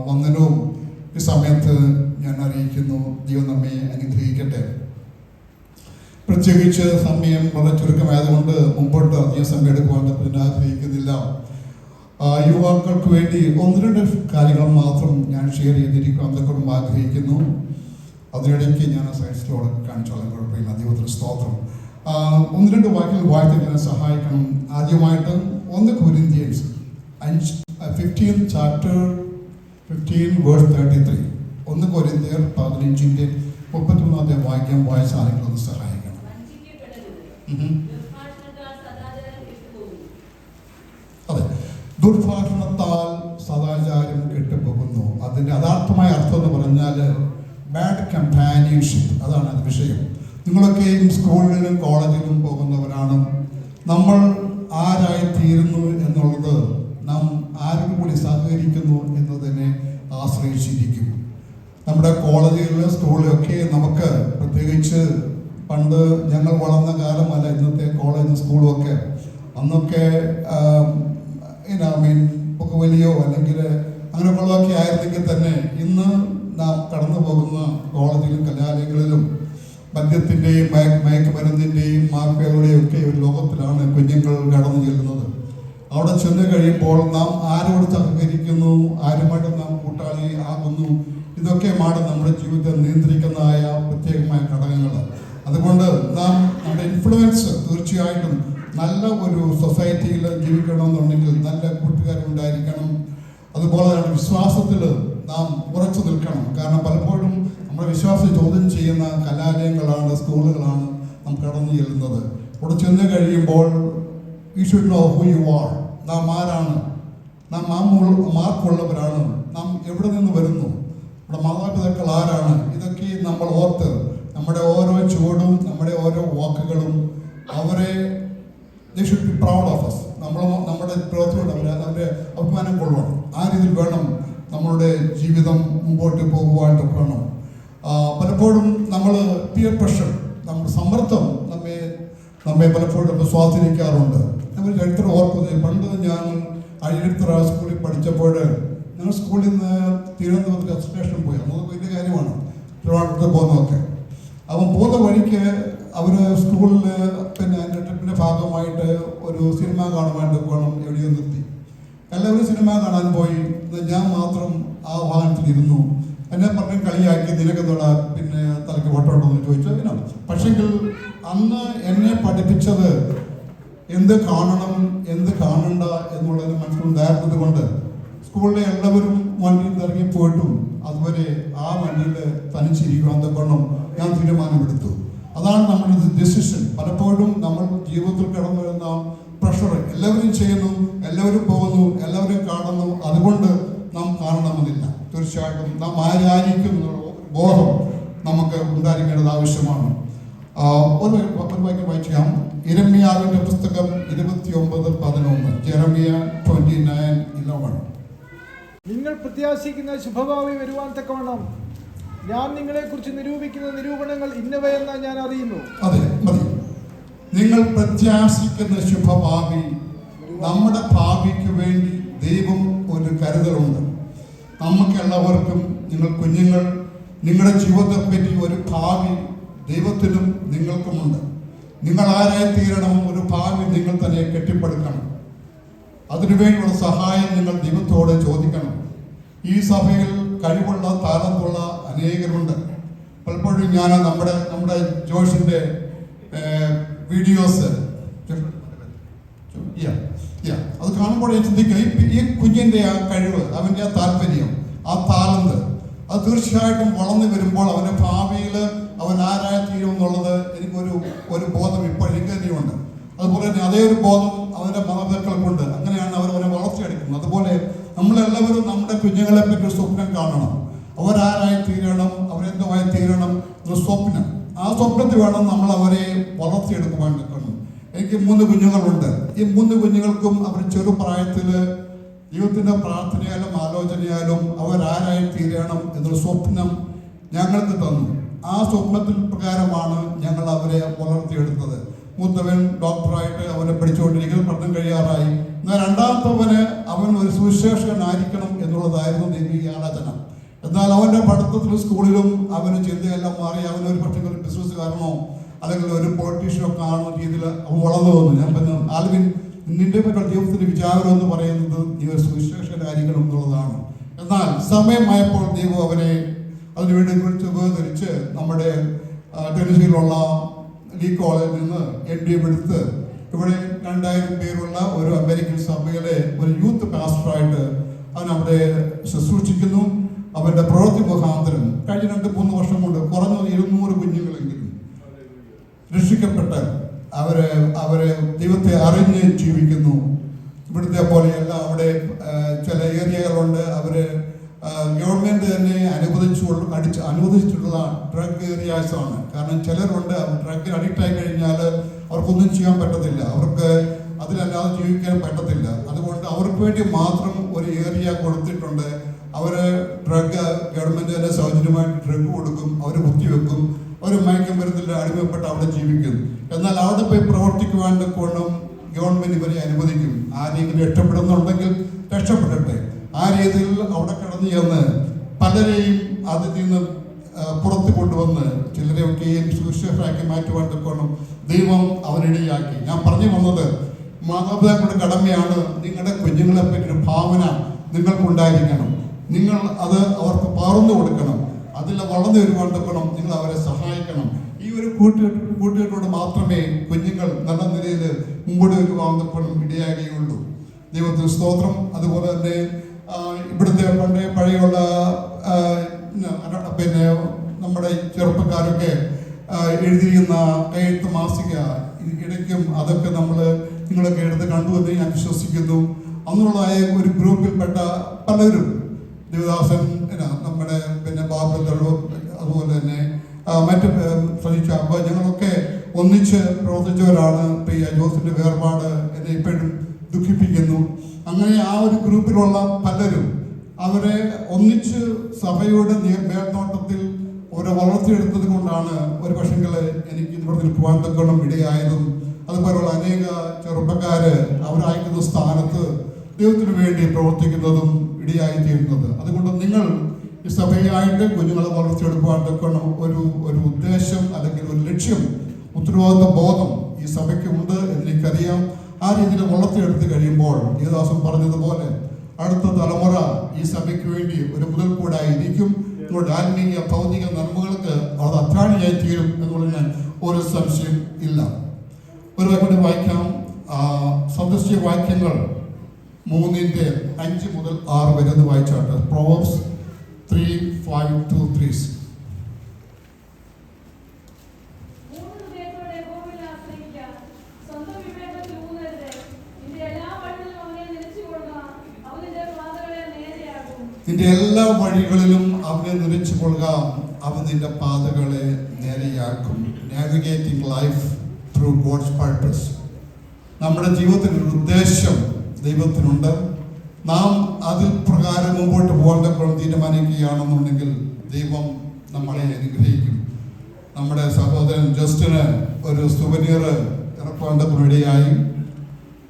വന്ദനവും ഈ സമയത്ത് ഞാൻ അറിയിക്കുന്നു. ദൈവം നമ്മെ അനുഗ്രഹിക്കട്ടെ. പ്രത്യേകിച്ച് സമയം വളരെ ചുരുക്കമായതുകൊണ്ട് മുമ്പോട്ട് അധികം സമയം എടുക്കുവാൻ ആഗ്രഹിക്കുന്നില്ല. യുവാക്കൾക്ക് വേണ്ടി 1-2 കാര്യങ്ങൾ മാത്രം ഞാൻ ഷെയർ ചെയ്തിരിക്കാൻ തക്കോടും ആഗ്രഹിക്കുന്നു. അതിനിടയ്ക്ക് ഞാൻ സൈൻസിലോട് കാണിച്ചോളാം, കുഴപ്പമില്ല. ദൈവത്തിന് സ്തോത്രം. 1-2 വാക്യങ്ങൾ വായിച്ച് എന്നെ സഹായിക്കണം. ആദ്യമായിട്ട് 1 കൊരിന്ത്യൻസ് 15 chapter 15 verse 33. 1 കൊരിന്ത്യർ 15-ന്റെ 33-ാമത്തെ വാക്യം വായിച്ച് ആരെങ്കിലും സഹായിക്കണം. അതെ, ദുർഭാഷണത്താൽ സദാചാരം കെട്ടുപോകുന്നു. അതിൻ്റെ യഥാർത്ഥമായ അർത്ഥം എന്ന് പറഞ്ഞാൽ ബാഡ് കമ്പാനിയൻഷിപ്പ്. അതാണ് അത് വിഷയം. നിങ്ങളൊക്കെയും സ്കൂളിലും കോളേജിലും പോകുന്നവരാണ്. നമ്മൾ ആരായിത്തീരുന്നു എന്നുള്ളത് നാം ആരും കൂടി സഹകരിക്കുന്നു എന്നതിനെ ആശ്രയിച്ചിരിക്കും. നമ്മുടെ കോളേജുകളിലും സ്കൂളിലൊക്കെ നമുക്ക് പ്രത്യേകിച്ച് പണ്ട് ഞങ്ങൾ വളർന്ന കാലമല്ല ഇന്നത്തെ കോളേജും സ്കൂളും ഒക്കെ. അന്നൊക്കെ പുകവലിയോ അല്ലെങ്കിൽ അങ്ങനെയുള്ളതൊക്കെ ആയിരുന്നെങ്കിൽ തന്നെ ഇന്ന് നാം കടന്നു പോകുന്ന കോളേജിലും കലാലയങ്ങളിലും മദ്യത്തിൻ്റെയും മയക്കുമരുന്നിൻ്റെയും മാഫിയകളുടെയും ഒക്കെ ഒരു ലോകത്തിലാണ് കുഞ്ഞുങ്ങൾ കടന്നു ചെല്ലുന്നത്. അവിടെ ചെന്ന് കഴിയുമ്പോൾ നാം ആരോട് സഹകരിക്കുന്നു, ആരുമായിട്ട് നാം കൂട്ടാളി ആകുന്നു, ഇതൊക്കെയാണ് നമ്മുടെ ജീവിതത്തെ നിയന്ത്രിക്കുന്നതായ പ്രത്യേകമായ ഘടകങ്ങൾ. അതുകൊണ്ട് നാം നമ്മുടെ ഇൻഫ്ലുവൻസ് തീർച്ചയായിട്ടും നല്ല ഒരു സൊസൈറ്റിയിൽ ജീവിക്കണമെന്നുണ്ടെങ്കിൽ നല്ല കൂട്ടുകാരുണ്ടായിരിക്കണം. അതുപോലെ തന്നെ വിശ്വാസത്തിൽ നാം ഉറച്ചു നിൽക്കണം. കാരണം പലപ്പോഴും നമ്മുടെ വിശ്വാസം ചോദ്യം ചെയ്യുന്ന കലാലയങ്ങളാണ്, സ്കൂളുകളാണ് നാം കടന്നു ചെല്ലുന്നത്. അവിടെ ചെന്ന് കഴിയുമ്പോൾ you should know who you are. നാം ആരാണ്, നാം മാർക്കുള്ളവരാണ്, നാം എവിടെ നിന്ന് വരുന്നു, നമ്മുടെ മാതാപിതാക്കൾ ആരാണ്, ഇതൊക്കെ നമ്മൾ ഓർത്ത് നമ്മുടെ ഓരോ ചുവടും നമ്മുടെ ഓരോ വാക്കുകളും അവരെ they should be proud of us. നമ്മുടെ പ്രവർത്തിയോട് അവരെ അഭിമാനം കൊള്ളണം. ആ രീതിയിൽ വേണം നമ്മളുടെ ജീവിതം മുമ്പോട്ട് പോകുവാനായിട്ട് വേണം. പലപ്പോഴും നമ്മൾ പിയർ പ്രഷർ, നമ്മുടെ സമ്മർദ്ദം നമ്മെ പലപ്പോഴും സ്വാധീനിക്കാറുണ്ട്. നമ്മൾ ചരിത്രം ഓർക്കുന്നത്, പണ്ട് ഞാൻ അഴിയത്ര സ്കൂളിൽ പഠിച്ചപ്പോൾ ഞങ്ങൾ സ്കൂളിൽ നിന്ന് തിരുവനന്തപുരത്ത് എക്സ്കർഷൻ പോയി. അന്നത് വലിയ കാര്യമാണ്, തിരുവനന്തപുരത്ത് പോകുന്നതൊക്കെ. അവൻ പോകുന്ന വഴിക്ക് അവർ സ്കൂളിൽ എൻ്റെ ട്രിപ്പിൻ്റെ ഭാഗമായിട്ട് ഒരു സിനിമ കാണുവാനായിട്ട് പോകണം, എവിടെയോ നിർത്തി. എല്ലാവരും സിനിമ കാണാൻ പോയി, ഞാൻ മാത്രം ആ വാഹനത്തിലിരുന്നു. എന്നെ പറഞ്ഞ് കളിയാക്കി, നിനക്കെന്നുള്ള തലയ്ക്ക് വട്ടമുണ്ടോ എന്ന് ചോദിച്ചു. പക്ഷെങ്കിൽ അന്ന് എന്നെ പഠിപ്പിച്ചത് എന്ത് കാണണം എന്ത് കാണണ്ട എന്നുള്ളതിന് മനസ്സിലുണ്ടായിരുന്നത് കൊണ്ട് സ്കൂളിലെ എല്ലാവരും വണ്ടിയിൽ ഇറങ്ങിപ്പോയിട്ടും അതുവരെ ആ വണ്ടിയിൽ തനിച്ചിരിക്കുവാൻ തക്കണം ഞാൻ തീരുമാനമെടുത്തു. അതാണ് നമ്മുടെ ഡിസിഷൻ. പലപ്പോഴും നമ്മൾ ജീവിതത്തിൽ കടന്നു വരുന്ന പ്രഷർ, എല്ലാവരും ചെയ്യുന്നു, എല്ലാവരും പോകുന്നു, എല്ലാവരും കാണുന്നു, അതുകൊണ്ട് നാം കാണണമെന്നില്ല. തീർച്ചയായിട്ടും നാം ആരായിരിക്കും എന്നുള്ള ബോധം നമുക്ക് ഉണ്ടായിരിക്കേണ്ടത് ആവശ്യമാണ്. ഒരു വാക്യം വായിക്കാം. യിരെമ്യാവിന്റെ പുസ്തകം 29:11. ജെറമിയ 29:11. നിങ്ങൾ പ്രത്യാശിക്കുന്ന ശുഭഭാവി വരുവാൻ തക്കവണ്ണം ഞാൻ നിങ്ങളെക്കുറിച്ച് നിരൂപിക്കുന്ന നിരൂപണങ്ങൾ ഇന്നവയെന്ന് ഞാൻ അറിയുന്നു. അതെ, മതി. നിങ്ങൾ പ്രത്യാശിക്കുന്ന ശുഭഭാവി, നമ്മുടെ ഭാവിക്ക് വേണ്ടി ദൈവം ഒരു കരുതലുണ്ട്. നമുക്കെല്ലാവർക്കും, നിങ്ങൾ കുഞ്ഞുങ്ങൾ, നിങ്ങളുടെ ജീവിതത്തെപ്പറ്റി ഒരു ഭാവി ദൈവത്തിനും നിങ്ങൾക്കുമുണ്ട്. നിങ്ങൾ ആരായി തീരണം, ഒരു ഭാവി നിങ്ങൾ തന്നെ കെട്ടിപ്പടുക്കണം. അതിനുവേണ്ടിയുള്ള സഹായം നിങ്ങൾ ദൈവത്തോട് ചോദിക്കണം. ഈ സഭയിൽ കഴിവുള്ള താലന്തുള്ള അനേകരുണ്ട്. പലപ്പോഴും ഞാൻ നമ്മുടെ ജോഷിന്റെ വീഡിയോസ് അത് കാണുമ്പോൾ ഞാൻ ചിന്തിക്കുക, ഈ കുഞ്ഞിന്റെ ആ കഴിവ്, അവന്റെ ആ താല്പര്യം, ആ താലന്ത്, അത് തീർച്ചയായിട്ടും വളർന്നു വരുമ്പോൾ അവന്റെ ഭാവിയിൽ അവൻ ആരായി തീരും എന്നുള്ളത് ഒരു ബോധം ഇപ്പോൾ എനിക്ക് തന്നെയുണ്ട്. അതുപോലെ തന്നെ അതേ ഒരു ബോധം അവന്റെ മാതാപിതാക്കൾക്കുണ്ട്. അങ്ങനെയാണ് അവനെ വളർത്തിയെടുക്കുന്നത്. അതുപോലെ നമ്മളെല്ലാവരും നമ്മുടെ കുഞ്ഞുങ്ങളെ പറ്റി ഒരു സ്വപ്നം കാണണം. അവരാരായി തീരണം, അവരെന്തുമായി തീരണം ഒരു സ്വപ്നം. ആ സ്വപ്നത്തിൽ വേണം നമ്മൾ അവരെ വളർത്തിയെടുക്കുവാൻ നിൽക്കണം. എനിക്ക് 3 കുഞ്ഞുങ്ങളുണ്ട്. ഈ 3 കുഞ്ഞുങ്ങൾക്കും അവർ ചെറുപ്രായത്തിൽ ദൈവത്തിന്റെ പ്രാർത്ഥനയാലും ആലോചനയാലും അവരാരായി തീരണം എന്നൊരു സ്വപ്നം ഞങ്ങൾക്ക് തന്നു. ആ സ്വപ്നത്തിൽ പ്രകാരമാണ് ഞങ്ങൾ അവരെ വളർത്തിയെടുത്തത്. മൂത്തവൻ ഡോക്ടറായിട്ട് അവനെ പഠിച്ചുകൊണ്ടിരിക്കുന്നത്, പഠനം കഴിയാറായി. എന്നാൽ രണ്ടാമത്തവന് അവൻ ഒരു സുവിശേഷകനായിരിക്കണം എന്നുള്ളതായിരുന്നു ദൈവിക ആലോചന. എന്നാൽ അവന്റെ പഠിത്തത്തിലും സ്കൂളിലും അവന് ചിന്തയെല്ലാം മാറി. അവനൊരു പക്ഷേ ഒരു ബിസിനസ്സുകാരനോ അല്ലെങ്കിൽ ഒരു പൊളിറ്റീഷ്യനോ കാണുന്ന രീതിയിൽ അവൻ വളർന്നു വന്നു. ഞാൻ പറഞ്ഞു, ആൽവിൻ, നിന്റെ പറ്റുള്ള ജീവിതത്തിന്റെ വിചാരം എന്ന് പറയുന്നത് നീ ഒരു സുവിശേഷകനായിരിക്കണം എന്നുള്ളതാണ്. എന്നാൽ സമയമായപ്പോൾ ദൈവം അവനെ അതിനുവേണ്ടി കുറിച്ച് വേർതിരിച്ച് നമ്മുടെ ടെന്നസിയിലുള്ള ലീ കോളേജിൽ നിന്ന് MBA എടുത്ത് ഇവിടെ 2000 പേരുള്ള ഒരു അമേരിക്കൻ സഭയിലെ ഒരു യൂത്ത് പാസ്റ്ററായിട്ട് അവൻ അവിടെ ശുശ്രൂഷിക്കുന്നു. അവന്റെ പ്രവൃത്തി മുഖാന്തരം കഴിഞ്ഞ 2-3 വർഷം കൊണ്ട് കുറഞ്ഞത് 200 കുഞ്ഞുങ്ങളെങ്കിലും രക്ഷിക്കപ്പെട്ട് അവരെ ദൈവത്തെ അറിഞ്ഞ് ജീവിക്കുന്നു. ഇവിടുത്തെ പോലെയല്ല, അവിടെ ചില ഏരിയകളുണ്ട് അവര് ഗവൺമെന്റ് തന്നെ അനുവദിച്ചിട്ടുള്ള ഡ്രഗ് ഏരിയാസ് ആണ്. കാരണം ചിലരുണ്ട് ഡ്രഗ് അഡിക്റ്റ് ആയി കഴിഞ്ഞാൽ അവർക്കൊന്നും ചെയ്യാൻ പറ്റത്തില്ല, അവർക്ക് അതിലല്ലാതെ ജീവിക്കാൻ പറ്റത്തില്ല. അതുകൊണ്ട് അവർക്ക് വേണ്ടി മാത്രം ഒരു ഏരിയ കൊടുത്തിട്ടുണ്ട്. അവര് ഡ്രഗ് ഗവൺമെന്റ് തന്നെ സൗജന്യമായിട്ട് ഡ്രഗ് കൊടുക്കും, അവർ കുത്തിവെക്കും, അവർ മയക്കുമരുന്നിൽ അടിമപ്പെട്ട് അവിടെ ജീവിക്കും. എന്നാൽ അവിടെ പോയി പ്രവർത്തിക്കുവാൻ കൊണ്ടും ഗവൺമെന്റ് ഇവരെ അനുവദിക്കും. ആരെങ്കിലും രക്ഷപ്പെടുന്നുണ്ടെങ്കിൽ രക്ഷപ്പെടട്ടെ. ആ രീതിയിൽ അവിടെ കടന്നു ചെന്ന് പലരെയും അതിൽ നിന്ന് പുറത്ത് കൊണ്ടുവന്ന് ചിലരെയൊക്കെയും സുവിശേഷമാക്കി മാറ്റുവാൻ കൊണ്ടും ദൈവം അവരിടയാക്കി. ഞാൻ പറഞ്ഞു വന്നത്, മാതാപിതാക്കളുടെ കടമയാണ് നിങ്ങളുടെ കുഞ്ഞുങ്ങളെ പറ്റി ഒരു ഭാവന നിങ്ങൾക്കുണ്ടായിരിക്കണം. നിങ്ങൾ അത് അവർക്ക് പകർന്നു കൊടുക്കണം. അതിൽ വളർന്നു വരുവാൻ തക്കണം നിങ്ങൾ അവരെ സഹായിക്കണം. ഈ ഒരു കൂട്ടുകെട്ടോട് മാത്രമേ കുഞ്ഞുങ്ങൾ നല്ല നിലയിൽ മുമ്പോട്ട് വരുവാൻ തക്കണം ഇടയാകുകയുള്ളൂ. ദൈവത്തിന് സ്തോത്രം. അതുപോലെ തന്നെ ഇവിടുത്തെ പഴയുള്ള നമ്മുടെ ചെറുപ്പക്കാരൊക്കെ എഴുതിയിരുന്ന കയ്യെഴുത്ത് മാസിക ഇടയ്ക്ക് ശരിക്കും അതൊക്കെ നിങ്ങളൊക്കെ എടുത്ത് കണ്ടുവെന്ന് ഞാൻ വിശ്വസിക്കുന്നു. അന്നുള്ളതായ ഒരു ഗ്രൂപ്പിൽപ്പെട്ട പലരും ദേവദാസൻ നമ്മുടെ ബാബല്ലോ അതുപോലെ തന്നെ മറ്റ് ശ്രമിച്ചു. അപ്പോൾ ഞങ്ങളൊക്കെ ഒന്നിച്ച് പ്രവർത്തിച്ചവരാണ്. പ്രിയ ജോസിന്റെ വേർപാട് എന്നെ ഇപ്പോഴും ദുഃഖിപ്പിക്കുന്നു. അങ്ങനെ ആ ഒരു ഗ്രൂപ്പിലുള്ള പലരും അവരെ ഒന്നിച്ച് സഭയുടെ മേൽനോട്ടത്തിൽ അവരെ വളർത്തിയെടുത്തത് കൊണ്ടാണ് ഒരു പക്ഷെങ്കിൽ എനിക്ക് ഇവിടെ നിൽക്കുവാൻ തക്കണം ഇടയായതും അതുപോലുള്ള അനേക ചെറുപ്പക്കാര് അവരായിരിക്കുന്ന സ്ഥാനത്ത് ദൈവത്തിന് വേണ്ടി പ്രവർത്തിക്കുന്നതും ഇടയായിത്തീരുന്നത്. അതുകൊണ്ട് നിങ്ങൾ ഈ സഭയായിട്ട് കുഞ്ഞുങ്ങളെ വളർത്തിയെടുക്കുവാൻ തക്കണം ഒരു ഉദ്ദേശം അല്ലെങ്കിൽ ഒരു ലക്ഷ്യം, ഉത്തരവാദിത്വ ബോധം ഈ സഭയ്ക്ക് ഉണ്ട് എന്നെനിക്കറിയാം. ആ രീതിയിൽ വളർത്തിയെടുത്ത് കഴിയുമ്പോൾ യേശുദാസൻ പറഞ്ഞതുപോലെ അടുത്ത തലമുറ ഈ സഭയ്ക്ക് വേണ്ടി ഒരു മുതൽക്കൂടായിരിക്കും. നിങ്ങളുടെ ആത്മീയ ഭൗതിക നന്മകൾക്ക് അത് അത്താണിയായി തീരും എന്നുള്ളതിന് ഒരു സംശയം ഇല്ല. ഒരു കൂടി വായിക്കാം. സദൃശ്യ വാക്യങ്ങൾ 3:5 മുതൽ 6 വരെ എന്ന് വായിച്ചാട്ട്. Proverbs 3:5-3. നിന്റെ എല്ലാ വഴികളിലും അവനെ നിറച്ചു കൊള്ളുക, അവൻ നിന്റെ പാതകളെ നേരെയാക്കും. Navigating life through God's purpose. നമ്മുടെ ജീവിതത്തിൻ്റെ ഒരു ഉദ്ദേശം ദൈവത്തിനുണ്ട്. നാം അതിൽ പ്രകാരം മുമ്പോട്ട് പോകാൻ തീരുമാനിക്കുകയാണെന്നുണ്ടെങ്കിൽ ദൈവം നമ്മളെ അനുഗ്രഹിക്കും. നമ്മുടെ സഹോദരൻ ജസ്റ്റിന് ഒരു സുവനീർ ഇറക്കേണ്ടതിനിടയായി.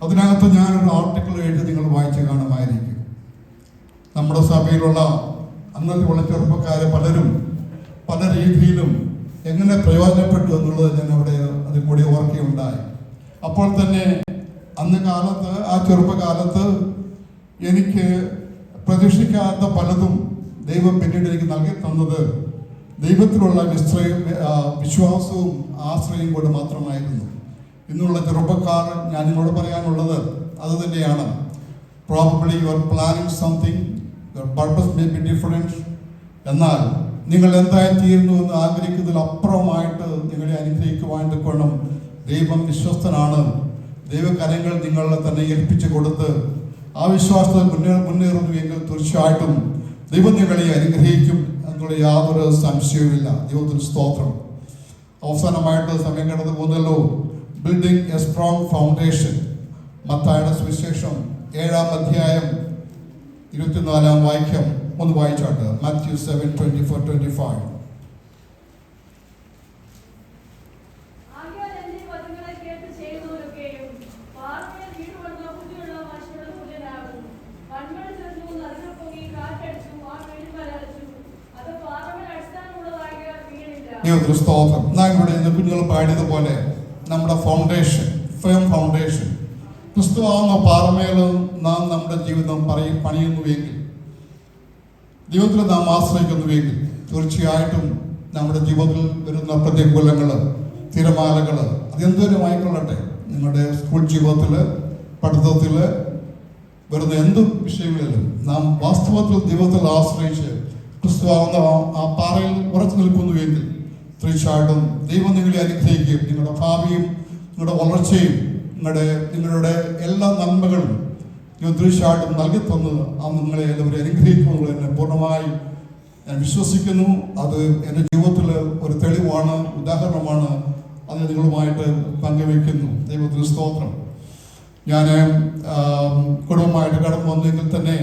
അതിനകത്ത് ഞാനൊരു ആർട്ടിക്കിൾ എഴുതി നിങ്ങൾ വായിച്ച് കാണുമായിരിക്കും. നമ്മുടെ സഭയിലുള്ള അന്നത്തെയുള്ള ചെറുപ്പക്കാരെ പലരും പല രീതിയിലും എങ്ങനെ പ്രയോജനപ്പെട്ടു എന്നുള്ളത് ഞാൻ അവിടെ അതിൽ കൂടി ഓർക്കുകയുണ്ടായി. അപ്പോൾ തന്നെ അന്ന് കാലത്ത്, ആ ചെറുപ്പകാലത്ത് എനിക്ക് പ്രതീക്ഷിക്കാത്ത പലതും ദൈവം പിന്നീട് എനിക്ക് നൽകി തന്നത് ദൈവത്തിലുള്ള വിശ്വാസവും ആശ്രയം കൊണ്ട് മാത്രമായിരുന്നു. ഇന്നുള്ള ചെറുപ്പക്കാർ ഞാൻ നിങ്ങളോട് പറയാനുള്ളത് അത് തന്നെയാണ്. Probably you are planning something, your purpose may be different. എന്നാൽ നിങ്ങൾ എന്തായിത്തീരുന്നു എന്ന് ആഗ്രഹിക്കുന്നതിൽ അപ്പുറമായിട്ട് നിങ്ങളെ അനുഗ്രഹിക്കുവാൻ കൊള്ളും. ദൈവം വിശ്വസ്തനാണ്. ദൈവകരങ്ങൾ നിങ്ങളെ തന്നെ ഏൽപ്പിച്ചു കൊടുത്ത് ആ വിശ്വാസത്തിൽ മുന്നേറുന്നു എങ്കിൽ തീർച്ചയായിട്ടും ദൈവം നിങ്ങളെ അനുഗ്രഹിക്കും എന്നുള്ള യാതൊരു സംശയവുമില്ല. ദൈവത്തിന് സ്തോത്രം. അവസാനമായിട്ട് സമയം കടന്നു പോകുന്നല്ലോ. Building a strong foundation. മത്തായിയുടെ സുവിശേഷം 7-ാം അധ്യായം 24-ാം വാക്യം ഒന്ന് വായിച്ചാട്ട്. Matthew 7:24-25. ദൈവത്തിന് സ്തോത്രം. നാം ഇവിടെ കുഞ്ഞുങ്ങൾ പാടിയതുപോലെ നമ്മുടെ ഫൗണ്ടേഷൻ, ഫേം ഫൗണ്ടേഷൻ ക്രിസ്തു ആവുന്ന പാറമേൽ നാം നമ്മുടെ ജീവിതം പണിയുന്നുവെങ്കിൽ, ദൈവത്തിൽ നാം ആശ്രയിക്കുന്നുവെങ്കിൽ തീർച്ചയായിട്ടും നമ്മുടെ ജീവിതത്തിൽ വരുന്ന പ്രതികൂലങ്ങൾ, തിരമാലകൾ അതെന്തോരം ആയിക്കൊള്ളട്ടെ, നിങ്ങളുടെ സ്കൂൾ ജീവിതത്തിൽ, പഠിത്തത്തിൽ വരുന്ന എന്ത് വിഷയങ്ങളിലും നാം വാസ്തവത്തിൽ ദൈവത്തിൽ ആശ്രയിച്ച് ക്രിസ്തു ആവുന്ന ആ പാറയിൽ ഉറച്ചു നിൽക്കുന്നുവെങ്കിൽ തീർച്ചയായിട്ടും ദൈവം നിങ്ങളെ അനുഗ്രഹിക്കുകയും നിങ്ങളുടെ ഭാവിയും നിങ്ങളുടെ വളർച്ചയും നിങ്ങളുടെ എല്ലാ നന്മകളും തീർച്ചയായിട്ടും നൽകി തന്ന് ആ നിങ്ങളെ എല്ലാവരും അനുഗ്രഹിക്കുമെന്നുള്ളത് എന്നെ പൂർണ്ണമായി ഞാൻ വിശ്വസിക്കുന്നു. അത് എൻ്റെ ജീവിതത്തിൽ ഒരു തെളിവാണ്, ഉദാഹരണമാണ്. അത് നിങ്ങളുമായിട്ട് പങ്കുവയ്ക്കുന്നു. ദൈവത്തിന് സ്തോത്രം. ഞാൻ കുടുംബമായിട്ട് കടന്നു വന്നെങ്കിൽ തന്നെ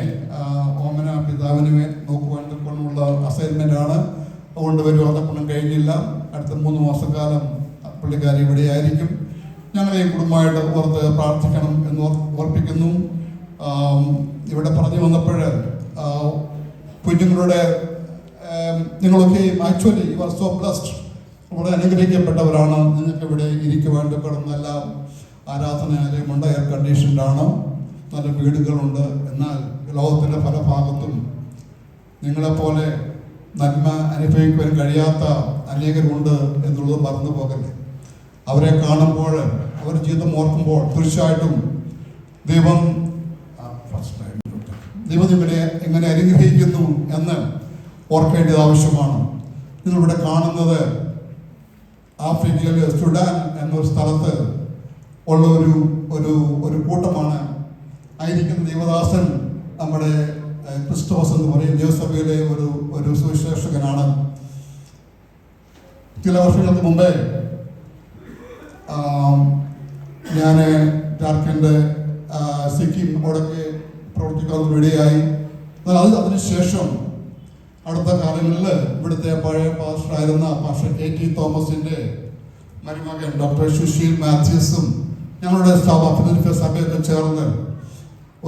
ഓമന പിതാവിനെ നോക്കുവാൻ കൊണ്ടുള്ള അസൈൻമെൻ്റ് ആണ്. അതുകൊണ്ട് വരുവാൻ കഴിഞ്ഞില്ല. അടുത്ത 3 മാസക്കാലം പുള്ളിക്കാരി ഇവിടെ ആയിരിക്കും. ഞങ്ങളെയും കുടുംബമായിട്ട് ഓർത്ത് പ്രാർത്ഥിക്കണം എന്ന് ഓർപ്പിക്കുന്നു. ഇവിടെ പറഞ്ഞു വന്നപ്പോൾ കുഞ്ഞുങ്ങളുടെ നിങ്ങളൊക്കെ actually you are so blessed, വളരെ അനുഗ്രഹിക്കപ്പെട്ടവരാണ്. നിങ്ങൾക്ക് ഇവിടെ ഇരിക്കുവാൻ നല്ല ആരാധനാലയമുണ്ട്, എയർ കണ്ടീഷൻഡാണ്, നല്ല വീടുകളുണ്ട്. എന്നാൽ ലോകത്തിൻ്റെ പല ഭാഗത്തും നിങ്ങളെപ്പോലെ നന്മ അനുഭവിക്കുവാൻ കഴിയാത്ത അനേകരുണ്ട് എന്നുള്ളത് മറന്നു പോകല്ലേ. അവരെ കാണുമ്പോൾ, അവരുടെ ജീവിതം ഓർക്കുമ്പോൾ തീർച്ചയായിട്ടും ദൈവം നിങ്ങളെ എങ്ങനെ അനുഗ്രഹിക്കുന്നു എന്ന് ഓർക്കേണ്ടത് ആവശ്യമാണ്. നിങ്ങളിവിടെ കാണുന്നത് ആഫ്രിക്കയിലെ സുഡാൻ എന്നൊരു സ്ഥലത്ത് ഉള്ള ഒരു കൂട്ടമാണ് ആയിരിക്കുന്ന ദേവദാസൻ. നമ്മുടെ ക്രിസ്റ്റോസ് എന്ന് പറയും ദേവസഭയിലെ ഒരു സുവിശേഷകനാണ്. ചില വർഷങ്ങൾക്ക് മുമ്പേ ഞാൻ ജാർഖണ്ഡ്, സിക്കിം അവിടെയൊക്കെ പ്രവർത്തിക്കാൻ ഇടയായി. എന്നാൽ അതിനുശേഷം അടുത്ത കാലങ്ങളിൽ ഇവിടുത്തെ പഴയ പാസ്റ്ററായിരുന്ന പാസ്റ്റർ A.T. തോമസിൻ്റെ മരുമകൻ ഡോക്ടർ സുശീൽ മാത്യൂസും ഞങ്ങളുടെ ഫിലദൽഫിയ സഭയൊക്കെ ചേർന്ന്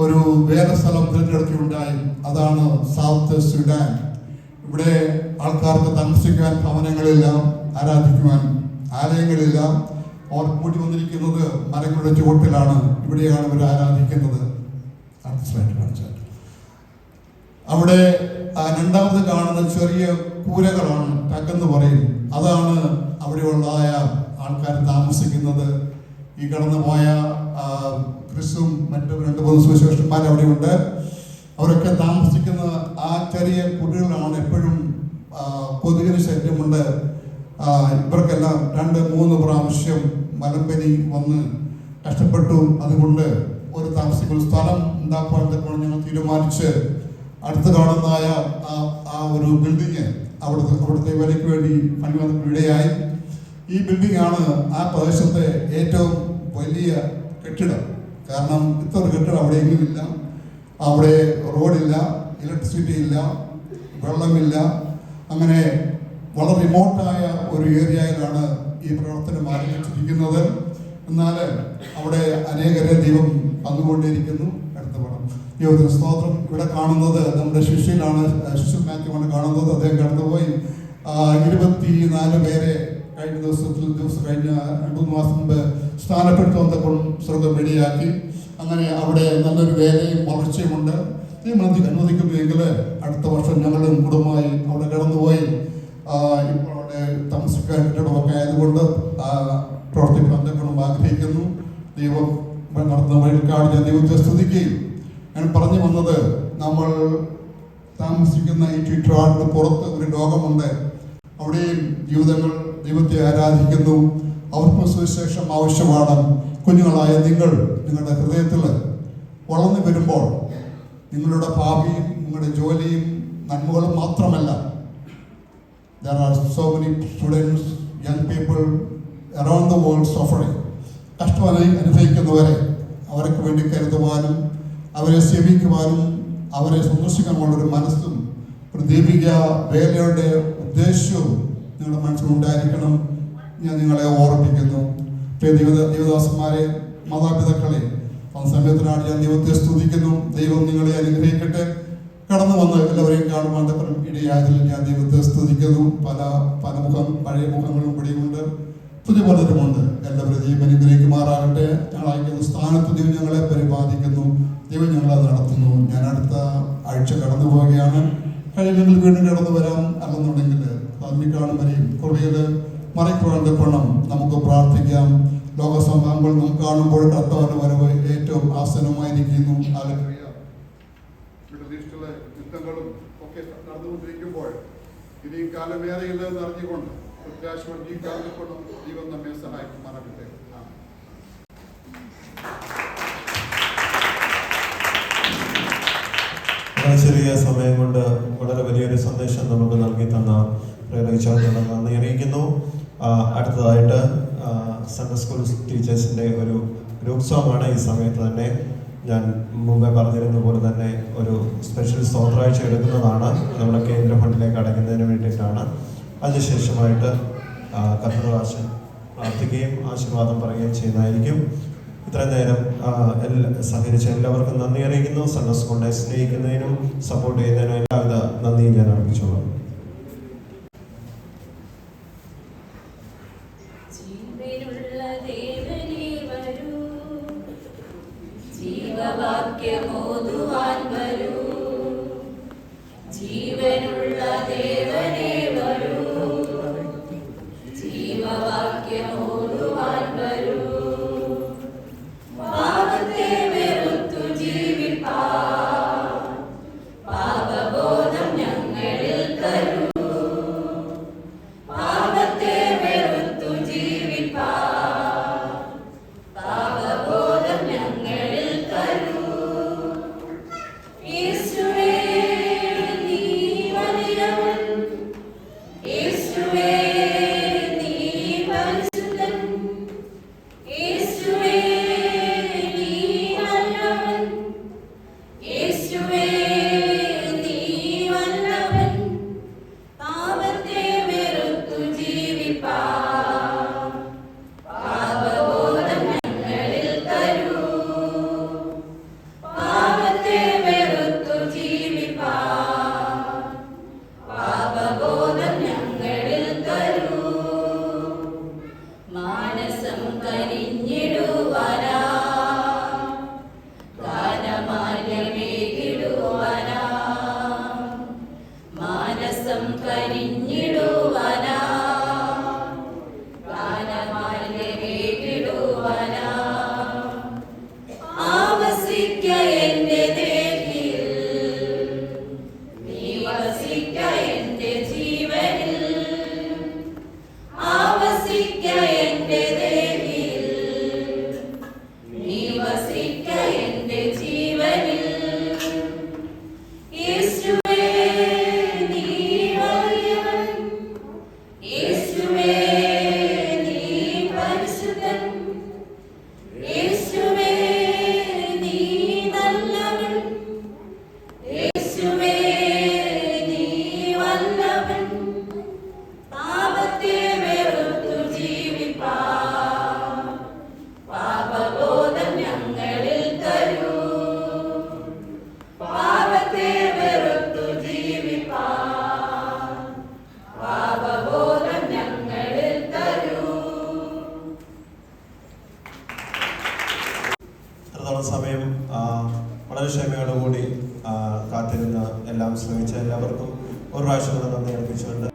ഒരു വേറെ സ്ഥലം തിരഞ്ഞെടുക്കുകയുണ്ടായി. അതാണ് സൗത്ത് സുഡാൻ. ഇവിടെ ആൾക്കാർക്ക് താമസിക്കാൻ ഭവനങ്ങളില്ല, ആരാധിക്കുവാൻ ആലയങ്ങളില്ല. അവർ കൂടി വന്നിരിക്കുന്നത് മരങ്ങളുടെ ചുവട്ടിലാണ്. ഇവിടെയാണ് ഇവർ ആരാധിക്കുന്നത്. അവിടെ രണ്ടാമത് കാണുന്ന ചെറിയ കൂരകളാണ്, ടക്കെന്ന് പറയും. അതാണ് അവിടെയുള്ളതായ ആൾക്കാർ താമസിക്കുന്നത്. ഈ കടന്നുപോയ ക്രിസ്തും മറ്റു 2-3 സുവിശേഷന്മാർ അവിടെയുണ്ട്. അവരൊക്കെ താമസിക്കുന്ന ആ ചെറിയ കുടികളാണ്. എപ്പോഴും കൊതുകിന് ശല്യമുണ്ട്. ഇവർക്കെല്ലാം 2-3 പ്രാവശ്യം മലമ്പനി വന്ന് കഷ്ടപ്പെട്ടു. അതുകൊണ്ട് ഒരു താമസിക്കുന്ന സ്ഥലം ഉണ്ടാക്കാൻ ഞങ്ങൾ തീരുമാനിച്ച് അടുത്ത് കാണുന്നതായ ആ ഒരു ബിൽഡിങ് അവിടുത്തെ വിലയ്ക്ക് വേണ്ടി പണി ഇടയായി. ഈ ബിൽഡിംഗ് ആണ് ആ പ്രദേശത്തെ ഏറ്റവും വലിയ കെട്ടിടം. കാരണം ഇത്ര കെട്ടിടം അവിടെ എങ്ങുമില്ല. അവിടെ റോഡില്ല, ഇലക്ട്രിസിറ്റി ഇല്ല, വെള്ളമില്ല. അങ്ങനെ വളരെ റിമോട്ടായ ഒരു ഏരിയയിലാണ് ഈ പ്രവർത്തനം ആരംഭിച്ചിരിക്കുന്നത്. എന്നാൽ അവിടെ അനേകരെ ദൈവം വന്നുകൊണ്ടിരിക്കുന്നു. അടുത്ത പടം ദൈവത്തിന് സ്തോത്രം. ഇവിടെ കാണുന്നത് നമ്മുടെ ശിഷ്യയിലാണ്, ശിഷ്യൽ മാത്യുവാണ് കാണുന്നത്. അദ്ദേഹം കടന്നുപോയി 24 പേരെ കഴിഞ്ഞ കഴിഞ്ഞ 2-3 മാസം മുമ്പ് സ്ഥാനപ്പെടുത്തുമ്പോൾ സ്വർഗം വെടിയാക്കി. അങ്ങനെ അവിടെ നല്ലൊരു വേലയും വളർച്ചയുമുണ്ട്. അനുവദിക്കുമെങ്കിൽ അടുത്ത വർഷം ഞങ്ങളും കുടുംബമായി അവിടെ കടന്നുപോയി ഇപ്പോൾ അവിടെ താമസിക്കാൻ കെട്ടിടമൊക്കെ ആയതുകൊണ്ട് പ്രവർത്തിക്കാൻ തക്കണം ആഗ്രഹിക്കുന്നു. ദൈവം നടത്തുന്ന വഴിക്കാട് ഞാൻ ദൈവത്തെ സ്തുതിക്കുകയും ഞാൻ പറഞ്ഞു വന്നത്, നമ്മൾ താമസിക്കുന്ന ഈ ചുറ്റുപാടിന് പുറത്ത് ഒരു ലോകമുണ്ട്. അവിടെയും ജീവിതങ്ങൾ ദൈവത്തെ ആരാധിക്കുന്നു. അവർക്ക് സുവിശേഷം ആവശ്യമാണ്. കുഞ്ഞുങ്ങളായ നിങ്ങളുടെ ഹൃദയത്തിൽ വളർന്നു വരുമ്പോൾ നിങ്ങളുടെ ഭാവിയും നിങ്ങളുടെ ജോലിയും നന്മകളും മാത്രമല്ല, there are so many students, young people around the world suffering. കഷ്ടം അനുഭവിക്കുന്നവരെ അവർക്ക് വേണ്ടി കരുതുവാനും അവരെ സേവിക്കുവാനും അവരെ സന്ദർശിക്കാനുള്ളൊരു മനസ്സും ഒരു ദൈവിക വേലയുടെ ഉദ്ദേശവും നിങ്ങളുടെ മനസ്സിലുണ്ടായിരിക്കണം. ഞാൻ നിങ്ങളെ ഓർമ്മിപ്പിക്കുന്നു. ദൈവദാസന്മാരെ, മാതാപിതാക്കളെ, ആ സമയത്തിനാണ് ഞാൻ ദൈവത്തെ സ്തുതിക്കുന്നു. ദൈവം നിങ്ങളെ അനുഗ്രഹിക്കട്ടെ. കടന്നു വന്ന് എല്ലാവരെയും കാണുവാൻ ഇടയായതിൽ ഞാൻ ദൈവത്തെ സ്തുതിക്കുന്നു. പഴയ മുഖങ്ങളും ഇവിടെയുണ്ട്, പുതിയ പലരുമുണ്ട്. എല്ലാവരും ദൈവം അനുഗ്രഹിക്കുമാറാകട്ടെ. ഞങ്ങൾ അയക്കുന്ന സ്ഥാനത്ത് ദൈവം ഞങ്ങളെ പരിപാലിക്കുന്നു. ദൈവം ഞങ്ങളെ നടത്തുന്നു. ഞാൻ അടുത്ത ആഴ്ച കടന്നു പോവുകയാണ്. കഴിയുമെങ്കിൽ വീണ്ടും കടന്നു വരാം. അല്ലെന്നുണ്ടെങ്കിൽ കാണുമ്പോഴേയും കുറയിൽ മറയ്ക്കുവാൻ പണം നമുക്ക് പ്രാർത്ഥിക്കാം. ലോക സംഭവങ്ങൾ നാം കാണുമ്പോൾ കർത്താവിന്റെ വരവ് ഏറ്റവും ആസന്നമായിരിക്കുന്നു. യുദ്ധങ്ങളും ഒക്കെ നടന്നുകൊണ്ടിരിക്കുമ്പോൾ ഇനിയും കാലമേറെയില്ലെന്ന് അറിഞ്ഞുകൊണ്ട് പ്രത്യാശയോടെ ഈ കാലക്കൊണ്ടും ദൈവം നമ്മെ സഹായിക്കുമാറാകട്ടെ. ചെറിയ സമയം കൊണ്ട് വളരെ വലിയൊരു സന്ദേശം നമുക്ക് നൽകി തന്ന പ്രേരയിച്ചാൽ നന്ദി അറിയിക്കുന്നു. അടുത്തതായിട്ട് സൺഡേ സ്കൂൾ ടീച്ചേഴ്സിൻ്റെ ഒരു ഗ്രൂപ്പ് സോങ് ആണ്. ഈ സമയത്ത് തന്നെ ഞാൻ മുമ്പേ പറഞ്ഞിരുന്ന പോലെ തന്നെ ഒരു സ്പെഷ്യൽ സ്തോത്രാഴ്ച എടുക്കുന്നതാണ്. നമ്മുടെ കേന്ദ്ര ഫണ്ടിലേക്ക് അടയ്ക്കുന്നതിന് വേണ്ടിയിട്ടാണ്. അതിനുശേഷമായിട്ട് കർത്തൃദാസൻ പ്രാർത്ഥിക്കുകയും ആശീർവാദം പറയുകയും ചെയ്യുന്നതായിരിക്കും. ഇത്രയും നേരം സഹകരിച്ച എല്ലാവർക്കും നന്ദി അറിയിക്കുന്നു. സൺഡേ സ്കൂളിനെ സ്നേഹിക്കുന്നതിനും സപ്പോർട്ട് ചെയ്യുന്നതിനും എല്ലാവിധ നന്ദിയും ഞാൻ അർപ്പിച്ചോളാം. ജീവവാക്യമോതുവാൻ വരൂ, ജീവനുള്ള ദേവനേ വരൂ, ജീവവാക്യമോതുവാൻ വരൂ. പാപത്തെ വെറുത്തു ജീവിപ്പാൻ പാപബോധം ഞങ്ങളിൽ തരൂ. പാപത്തെ വെറുത്തു ജീവിപ്പാൻ പാപ വസിക്ക എന്റെ ജീവനിൽ. യേശുവേ നീ വലിയവൻ, യേശുവേ നീ പരിശുദ്ധൻ, യേശുവേ നീ നല്ലവൻ, യേശുവേ നീ വല്ലവൻ. പാപത്തെ വെറുത്തു ജീവിപ്പാൻ പാപബോധം ഞങ്ങളിൽ തരൂ. പാപത്തെ വെറുത്തു ജീവിപ്പാൻ പാപബോധം ഞങ്ങളിൽ തരൂ. ഇത്രത്തോളം സമയം വളരെ ക്ഷമയോടുകൂടി കാത്തിരുന്ന് എല്ലാം ശ്രമിച്ച എല്ലാവർക്കും ഒരു പ്രാവശ്യം കൂടെ നന്ദി അർപ്പിച്ചുകൊണ്ട്